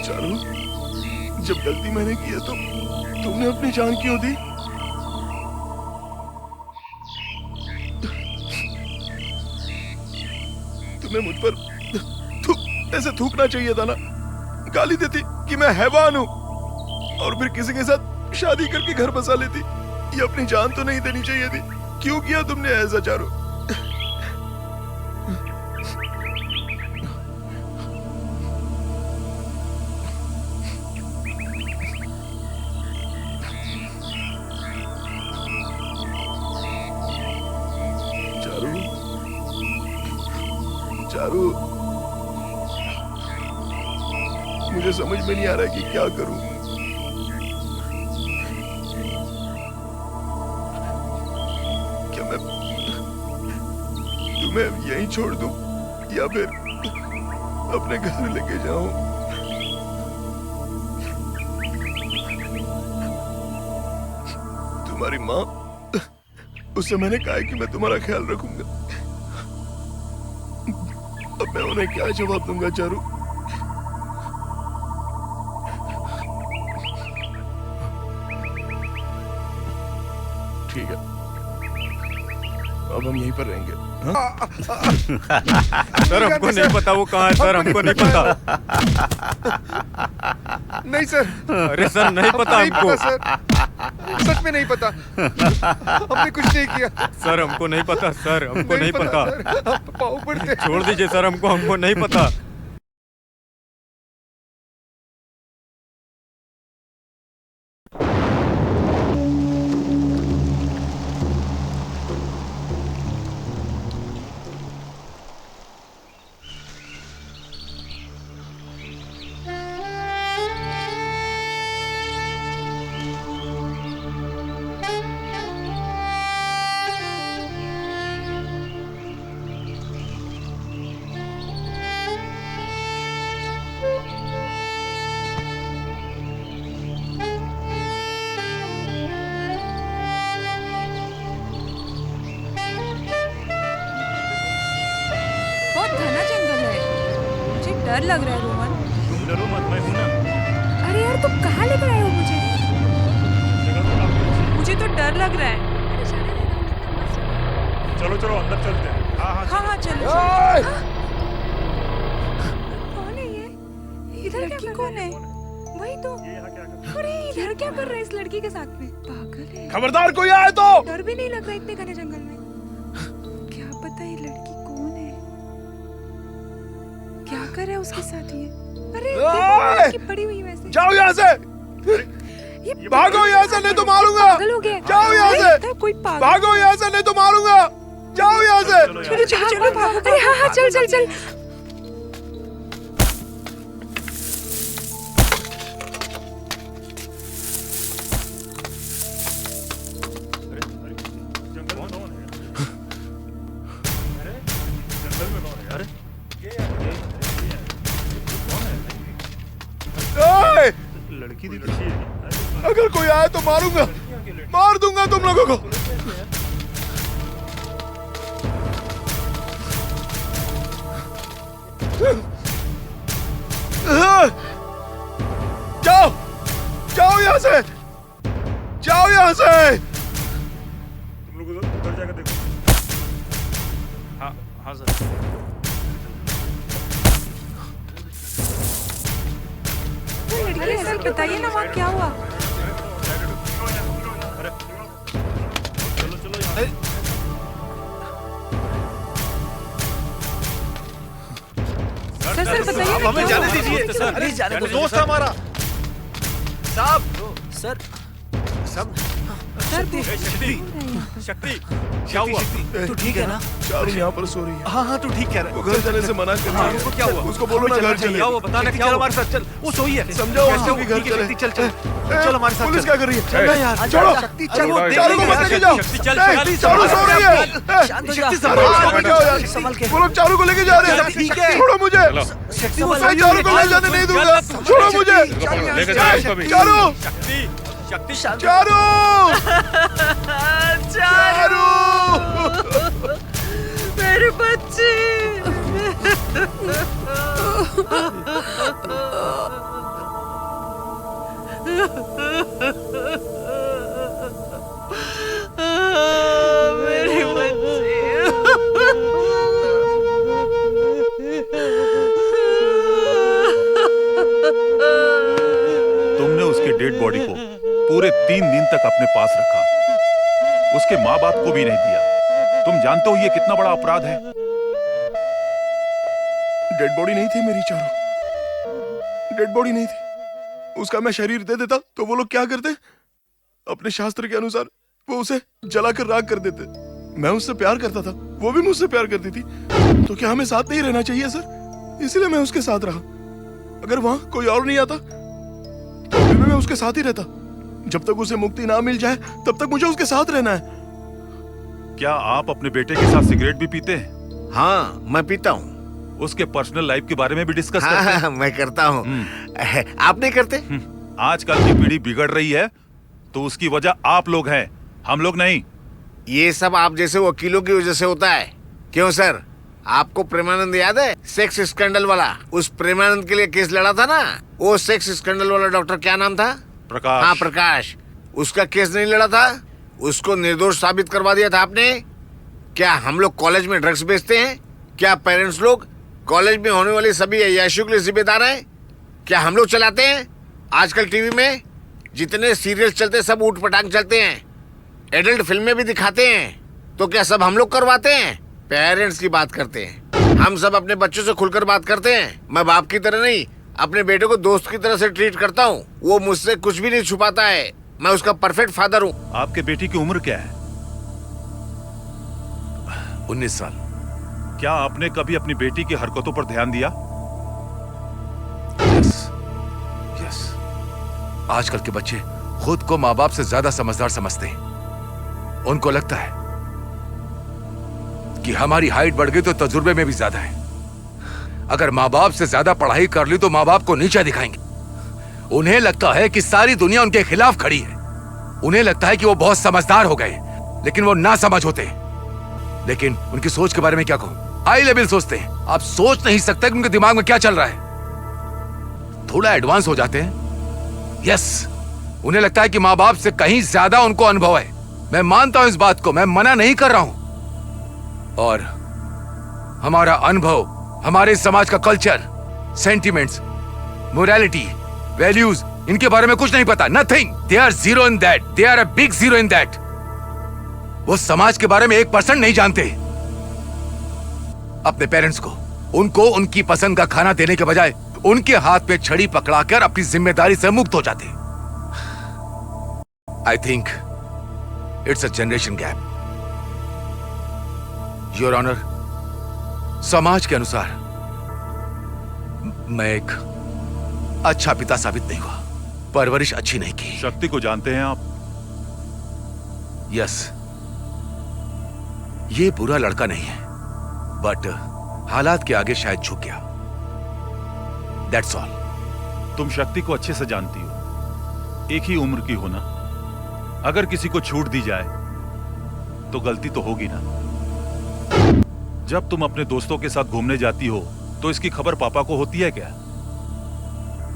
चारू, जब गलती मैंने की है तो तुमने अपनी जान क्यों दी? तुम्हें मुझ पर ऐसे थूकना चाहिए था ना। गाली देती कि मैं हैवान हूं और फिर किसी के साथ शादी करके घर बसा लेती। ये अपनी जान तो नहीं देनी चाहिए थी। क्यों किया तुमने ऐसा चारू? चारू, चारू, मुझे समझ में नहीं आ रहा कि क्या करूं। क्या मैं तुम्हें यहीं छोड़ दूं या फिर अपने घर लेके जाऊं? तुम्हारी माँ, उससे मैंने कहा कि मैं तुम्हारा ख्याल रखूंगा। अब मैं उन्हें क्या जवाब दूंगा चारू? ठीक है, अब हम यहीं पर रहेंगे। सर हमको नहीं पता वो कहाँ है। सर हमको नहीं पता। नहीं सर। अरे सर नहीं पता हमको। सर सच में नहीं पता। हमने कुछ नहीं किया। सर हमको नहीं पता। सर हमको नहीं पता। पाँव पड़ते। छोड़ दीजिए सर, हमको नहीं पता। डर लग रहा है रोहन। तुम डरो मत, मैं हूं ना। अरे यार तुम कहाँ लेकर आए हो मुझे? मुझे तो डर लग रहा है। चलो चलो अंदर चलते हैं। हाँ चलो। कौन है ये? लड़की कौन है? वही तो। अरे इधर क्या कर रहे हैं इस लड़की के साथ में? पागल है। खबरदार कोई आए तो। डर भी नहीं लग रहा इतने घने जंगल में। क्या पता ये लड़की कौन है? क्या कर रहा है उसके साथ ये? अरे देखो पड़ी हुई वैसे। जाओ यहाँ से। भागो यहाँ से नहीं तो मारूंगा। पागल हो गया। जाओ यहाँ से। कोई पागल। भागो यहाँ से नहीं तो मारूंगा। जाओ यहाँ से। चलो चलो चलो भागो। अरे हाँ चल चल चल। लड़की दिखी है। अगर कोई आए तो मारूंगा, मार दूंगा तुम लोगों को। हाँ सर। अरे सर बताइए ना वहाँ क्या हुआ? सर बताइए आप हमें जाने दीजिए सर। अरे जाने दो, दोस्त है हमारा साहब। सर सब शक्ति शक्ति क्या हुआ? तू ठीक है ना? चारू यहाँ पर सो रही है। हाँ हाँ तू ठीक कह रहा है। वो घर जाने से मना कर रही है। उसको क्या हुआ? उसको बोलो ना घर चले। क्या हुआ बताना क्या हुआ? हमारे साथ चल। वो सोई है। समझाओ उसको कि घर चले। चल चल चल हमारे साथ। पुलिस क्या कर रही है? चल यार छोड़ो। शक्ति चल। चारू को मत लेके जाओ। चारू सो रही है। शक्ति संभाल के। वो लोग चारू को लेके जा रहे हैं। ठीक है। छोड़ो मुझे। शक्ति मैं चारू को ले जाने नहीं दूंगा। छोड़ो मुझे। चारू शक्ति चारू चारू मेरे बच्चे। मेरे तुमने उसके डेड बॉडी को पूरे 3 दिन तक अपने पास रखा, उसके माँ बाप को भी नहीं दिया। तुम जानते हो ये कितना बड़ा अपराध है? डेड बॉडी नहीं थी मेरी चारू, डेड बॉडी नहीं थी। उसका मैं शरीर दे देता तो वो लोग क्या करते? अपने शास्त्र के अनुसार वो उसे जलाकर राख कर देते। मैं उससे प्यार करता था, वो भी मुझसे प्यार करती थी। तो क्या हमें साथ नहीं रहना चाहिए सर? इसलिए मैं उसके साथ रहा। अगर वहां कोई और नहीं आता तो अभी भी मैं उसके साथ ही रहता। जब तक उसे मुक्ति ना मिल जाए तब तक मुझे उसके साथ रहना है। क्या आप अपने बेटे के साथ सिगरेट भी पीते हैं? हाँ मैं पीता हूँ। उसके पर्सनल लाइफ के बारे में भी डिस्कस हाँ, करते हैं? हाँ, मैं करता हूँ। आप नहीं करते? आजकल की पीढ़ी बिगड़ रही है तो उसकी वजह आप लोग हैं, हम लोग नहीं। ये सब आप जैसे वकीलों की वजह से होता है। क्यों सर, आपको प्रेमानंद याद है? सेक्स स्कैंडल वाला। उस प्रेमानंद के लिए केस लड़ा था ना, वो सेक्स स्कैंडल वाला डॉक्टर क्या नाम था? प्रकाश। हाँ प्रकाश। उसका केस नहीं लड़ा था, उसको निर्दोष साबित करवा दिया था आपने। क्या हम लोग कॉलेज में ड्रग्स बेचते हैं? क्या पेरेंट्स लोग कॉलेज में होने वाली सभी अय्याशियों के लिए जिम्मेदार हैं? क्या हम लोग चलाते हैं? आजकल टीवी में जितने सीरियल चलते सब ऊट पटांग चलते हैं, एडल्ट फिल्में भी दिखाते हैं। तो क्या सब हम लोग करवाते हैं? पेरेंट्स की बात करते हैं। हम सब अपने बच्चों से खुलकर बात करते हैं। मैं बाप की तरह नहीं, अपने बेटे को दोस्त की तरह से ट्रीट करता हूँ। वो मुझसे कुछ भी नहीं छुपाता है। मैं उसका परफेक्ट फादर हूँ। आपके बेटी की उम्र क्या है? 19 साल। क्या आपने कभी अपनी बेटी की हरकतों पर ध्यान दिया? यस। आजकल के बच्चे खुद को माँ बाप से ज्यादा समझदार समझते हैं। उनको लगता है कि हमारी हाइट बढ़ गई तो तजुर्बे में भी ज्यादा है। अगर माँ बाप से ज्यादा पढ़ाई कर ली तो माँ बाप को नीचा दिखाएंगे। उन्हें लगता है कि सारी दुनिया उनके खिलाफ खड़ी है। उन्हें लगता है कि वो बहुत समझदार हो गए, लेकिन वो ना समझ होते हैं। लेकिन उनकी सोच के बारे में क्या कहूं? हाई लेवल सोचते हैं। आप सोच नहीं सकते कि उनके दिमाग में क्या चल रहा है। थोड़ा एडवांस हो जाते हैं। यस, उन्हें लगता है कि माँ बाप से कहीं ज्यादा उनको अनुभव है। मैं मानता हूं इस बात को, मैं मना नहीं कर रहा हूं। और हमारा अनुभव, हमारे समाज का कल्चर, सेंटिमेंट्स, मोरालिटी, वैल्यूज, इनके बारे में कुछ नहीं पता। Nothing. They are zero in that. They are a big zero in that. वो समाज के बारे में 1% नहीं जानते। अपने पेरेंट्स को, उनको उनकी पसंद का खाना देने के बजाय उनके हाथ में छड़ी पकड़ाकर अपनी जिम्मेदारी से मुक्त हो जाते। I think it's a generation gap. Your honour, समाज के अनुसार मैं एक अच्छा पिता साबित नहीं हुआ। परवरिश अच्छी नहीं की। शक्ति को जानते हैं आप? यस। ये बुरा लड़का नहीं है, बट हालात के आगे शायद झुक गया। That's all. तुम शक्ति को अच्छे से जानती हो, एक ही उम्र की हो ना। अगर किसी को छूट दी जाए तो गलती तो होगी ना। जब तुम अपने दोस्तों के साथ घूमने जाती हो तो इसकी खबर पापा को होती है क्या?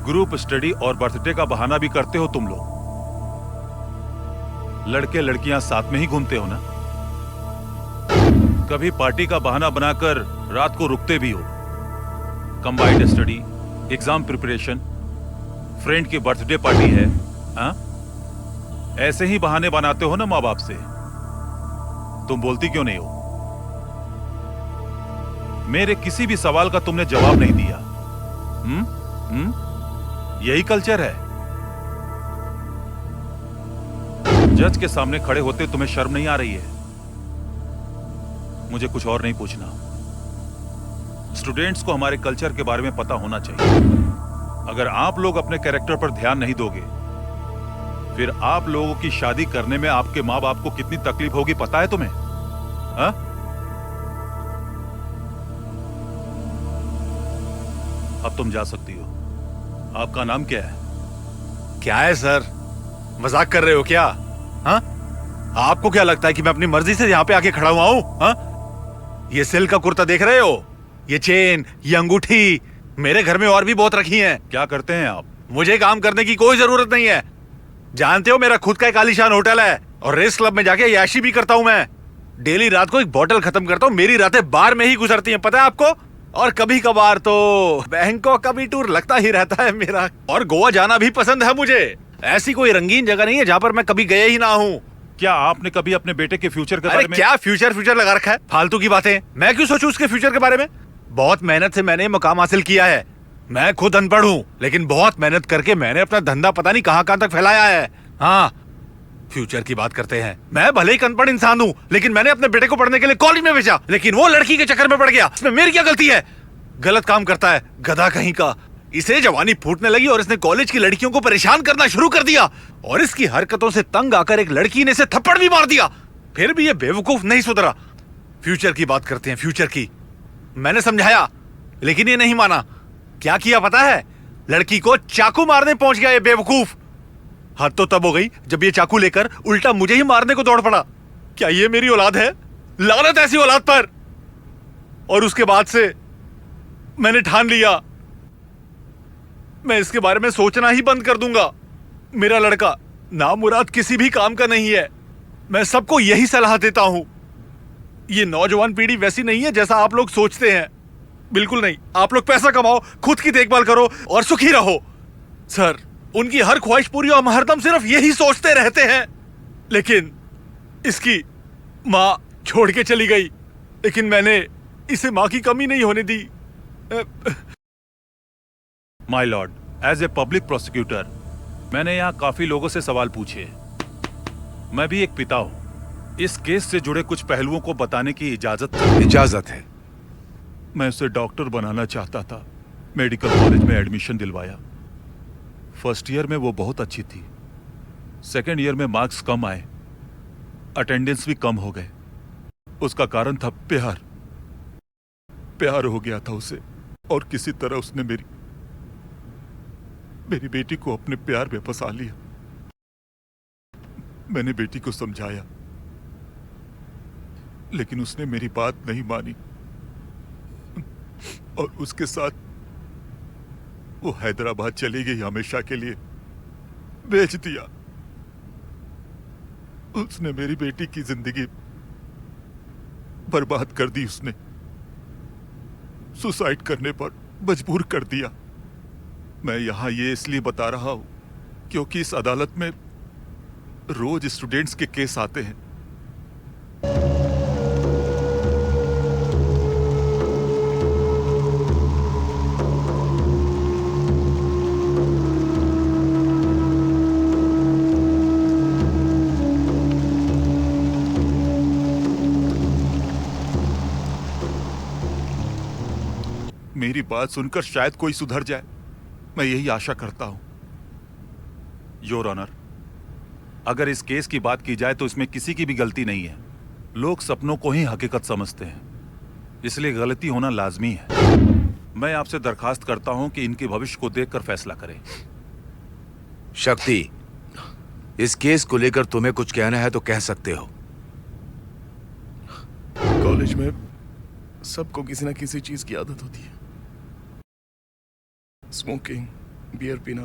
ग्रुप स्टडी और बर्थडे का बहाना भी करते हो तुम लोग। लड़के लड़कियां साथ में ही घूमते हो ना। कभी पार्टी का बहाना बनाकर रात को रुकते भी हो। Combined study, exam preparation, friend की बर्थडे पार्टी है, हाँ? ऐसे ही बहाने बनाते हो ना माँ बाप से। तुम बोलती क्यों नहीं हो? मेरे किसी भी सवाल का तुमने जवाब नहीं दिया। यही कल्चर है। जज के सामने खड़े होते तुम्हें शर्म नहीं आ रही है? मुझे कुछ और नहीं पूछना। स्टूडेंट्स को हमारे कल्चर के बारे में पता होना चाहिए। अगर आप लोग अपने कैरेक्टर पर ध्यान नहीं दोगे, फिर आप लोगों की शादी करने में आपके माँ बाप को कितनी तकलीफ होगी पता है तुम्हें? हाँ? अब तुम जा सकती हो। आपका नाम क्या है? क्या है सर, मजाक कर रहे हो क्या? हाँ? आपको क्या लगता है कि मैं अपनी मर्जी से यहाँ पे आके खड़ा हुआ हूँ? हाँ? ये सिल्क का कुर्ता देख रहे हो? ये चेन, ये अंगूठी मेरे घर में और भी बहुत रखी हैं। क्या करते हैं आप? मुझे काम करने की कोई जरूरत नहीं है। जानते हो मेरा खुद का एक आलीशान होटल है और रेस क्लब में जाके याशी भी करता हूँ मैं। डेली रात को एक बोतल खत्म करता हूँ। मेरी रातें बार में ही गुजरती हैं, पता है आपको? और कभी कभार तो बैंकॉक का भी टूर लगता ही रहता है मेरा। और गोवा जाना भी पसंद है मुझे। ऐसी कोई रंगीन जगह नहीं है जहाँ पर मैं कभी गया ही ना हूँ। क्या आपने कभी अपने बेटे के फ्यूचर के बारे में? क्या फ्यूचर लगा रखा है? फालतू की बातें। मैं क्यों सोचूं उसके फ्यूचर के बारे में? बहुत मेहनत से मैंने मुकाम हासिल किया है। मैं खुद अनपढ़ हूँ, लेकिन बहुत मेहनत करके मैंने अपना धंधा पता नहीं कहाँ तक फैलाया है। हाँ, फ्यूचर की बात करते हैं। मैं भले ही अनपढ़ इंसान हूँ, लेकिन मैंने अपने बेटे को पढ़ने के लिए कॉलेज में भेजा, लेकिन वो लड़की के चक्कर में पड़ गया। इसमें मेरी क्या गलती है? गलत काम करता है, गधा कहीं का। इसे जवानी फूटने लगी और इसने कॉलेज की लड़कियों को परेशान करना शुरू कर दिया। और इसकी हरकतों से तंग आकर एक लड़की ने इसे थप्पड़ भी मार दिया। फिर भी ये बेवकूफ नहीं सुधरा। फ्यूचर की बात करते हैं, फ्यूचर की। मैंने समझाया, लेकिन ये नहीं माना। क्या किया पता है? लड़की को चाकू मारने पहुंच गया ये बेवकूफ। हद तो तब हो गई जब ये चाकू लेकर उल्टा मुझे ही मारने को दौड़ पड़ा। क्या ये मेरी औलाद है? लानत ऐसी औलाद पर। और उसके बाद से मैंने ठान लिया, मैं इसके बारे में सोचना ही बंद कर दूंगा। मेरा लड़का नामुराद किसी भी काम का नहीं है। मैं सबको यही सलाह देता हूं। ये नौजवान पीढ़ी वैसी नहीं है जैसा आप लोग सोचते हैं। बिल्कुल नहीं। आप लोग पैसा कमाओ, खुद की देखभाल करो और सुखी रहो। सर, उनकी हर ख्वाहिश पूरी और हम हरदम सिर्फ यही सोचते रहते हैं। लेकिन इसकी माँ छोड़ के चली गई, लेकिन मैंने इसे माँ की कमी नहीं होने दी। My lord, as a public prosecutor मैंने यहाँ काफी लोगों से सवाल पूछे। मैं भी एक पिता हूँ। इस केस से जुड़े कुछ पहलुओं को बताने की इजाजत है। मैं उसे डॉक्टर बनाना चाहता था। मेडिकल कॉलेज में एडमिशन दिलवाया। फर्स्ट ईयर में वो बहुत अच्छी थी। सेकेंड ईयर में मार्क्स कम आए, अटेंडेंस भी कम हो गए। उसका कारण था प्यार। प्यार हो गया था उसे, और किसी तरह उसने मेरी बेटी को अपने प्यार में फंसा लिया। मैंने बेटी को समझाया, लेकिन उसने मेरी बात नहीं मानी और उसके साथ वो हैदराबाद चली गई हमेशा के लिए। बेच दिया। उसने मेरी बेटी की जिंदगी बर्बाद कर दी। उसने सुसाइड करने पर मजबूर कर दिया। मैं यहां ये इसलिए बता रहा हूं क्योंकि इस अदालत में रोज स्टूडेंट्स के केस आते हैं। मेरी बात सुनकर शायद कोई सुधर जाए, मैं यही आशा करता हूं। योर ऑनर, अगर इस केस की बात की जाए तो इसमें किसी की भी गलती नहीं है। लोग सपनों को ही हकीकत समझते हैं, इसलिए गलती होना लाजमी है। मैं आपसे दरखास्त करता हूं कि इनके भविष्य को देखकर फैसला करें। शक्ति, इस केस को लेकर तुम्हें कुछ कहना है तो कह सकते हो। कॉलेज में सबको किसी ना किसी चीज की आदत होती है। स्मोकिंग, बियर पीना,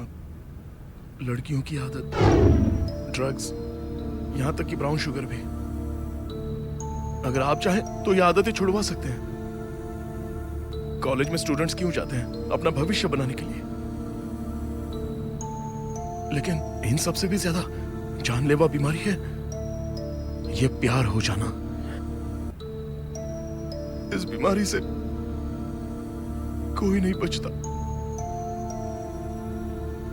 लड़कियों की आदत, ड्रग्स, यहां तक कि ब्राउन शुगर भी। अगर आप चाहें तो ये आदतें छुड़वा सकते हैं। कॉलेज में स्टूडेंट्स क्यों जाते हैं? अपना भविष्य बनाने के लिए। लेकिन इन सब से भी ज्यादा जानलेवा बीमारी है ये प्यार हो जाना। इस बीमारी से कोई नहीं बचता।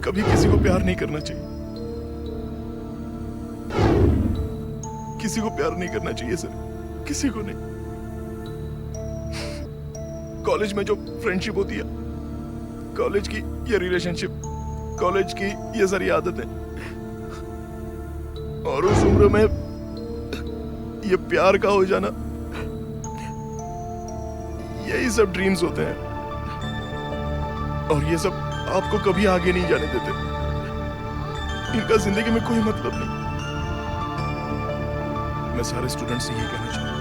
कभी किसी को प्यार नहीं करना चाहिए। किसी को प्यार नहीं करना चाहिए सर, किसी को नहीं। कॉलेज में जो फ्रेंडशिप होती है, कॉलेज की ये रिलेशनशिप, कॉलेज की ये सारी आदतें, और उस उम्र में ये प्यार का हो जाना, यही सब ड्रीम्स होते हैं। और ये सब आपको कभी आगे नहीं जाने देते। इनका जिंदगी में कोई मतलब नहीं। मैं सारे स्टूडेंट्स से ये कहना चाहूंगा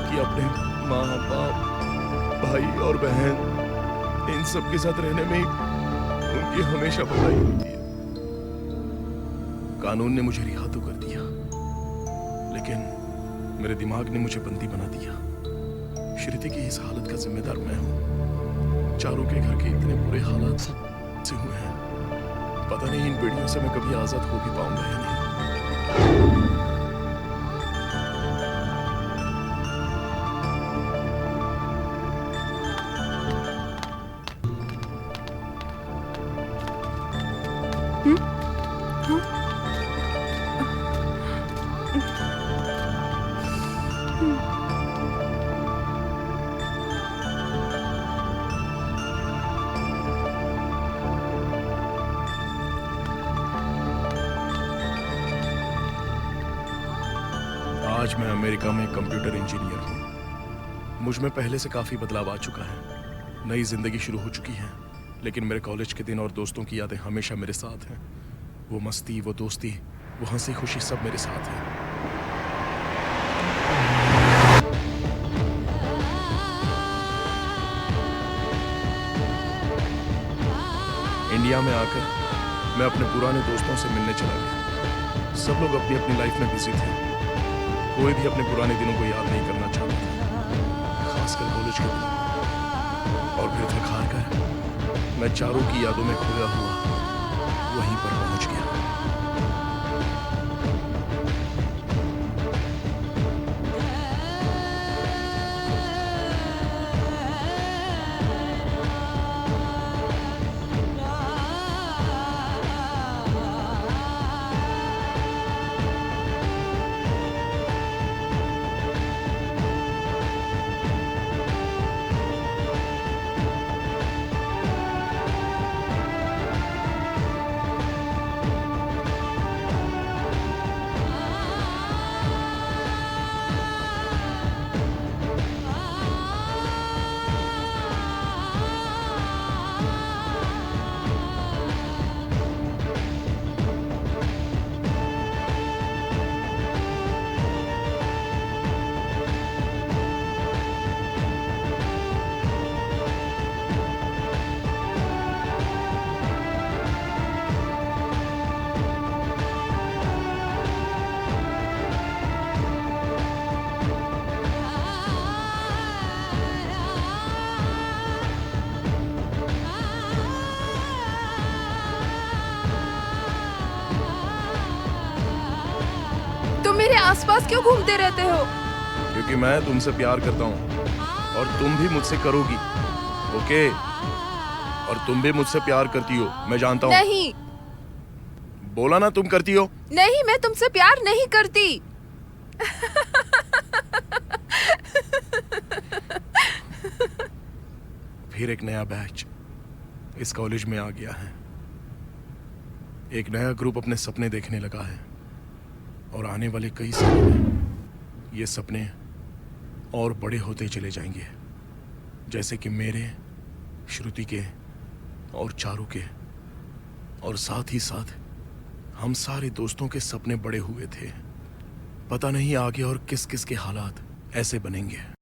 कि अपने माँ बाप, भाई और बहन, इन सब के साथ रहने में उनकी हमेशा भलाई होती है। कानून ने मुझे रिहा तो कर दिया, लेकिन मेरे दिमाग ने मुझे बंदी बना दिया। श्रुति की इस हालत का जिम्मेदार मैं हूं। चारों के घर के इतने बुरे हालात से हुए हैं, पता नहीं इन बेड़ियों से मैं कभी आजाद हो भी पाऊंगा या नहीं। आज मैं अमेरिका में कंप्यूटर इंजीनियर हूँ। मुझ में पहले से काफी बदलाव आ चुका है। नई जिंदगी शुरू हो चुकी है, लेकिन मेरे कॉलेज के दिन और दोस्तों की यादें हमेशा मेरे साथ हैं। वो मस्ती, वो दोस्ती, वो हंसी खुशी सब मेरे साथ है। इंडिया में आकर मैं अपने पुराने दोस्तों से मिलने चला गया। सब लोग अपनी अपनी लाइफ में बिजी थे। कोई भी अपने पुराने दिनों को याद नहीं करना चाहता था, खासकर कॉलेज के दिन। और फिर थक हार कर मैं चारों की यादों में खोया हुआ वहीं पर पहुंच गया। मेरे आसपास क्यों घूमते रहते हो? क्योंकि मैं तुमसे प्यार करता हूँ और तुम भी मुझसे करोगी, ओके? और तुम भी मुझसे प्यार करती हो, मैं जानता हूँ। नहीं। बोला ना तुम करती हो। नहीं, मैं तुमसे प्यार नहीं करती। फिर एक नया बैच इस कॉलेज में आ गया है। एक नया ग्रुप अपने सपने देखने लगा है, और आने वाले कई सालों में ये सपने और बड़े होते चले जाएंगे, जैसे कि मेरे, श्रुति के और चारू के, और साथ ही साथ हम सारे दोस्तों के सपने बड़े हुए थे। पता नहीं आगे और किस किस के हालात ऐसे बनेंगे।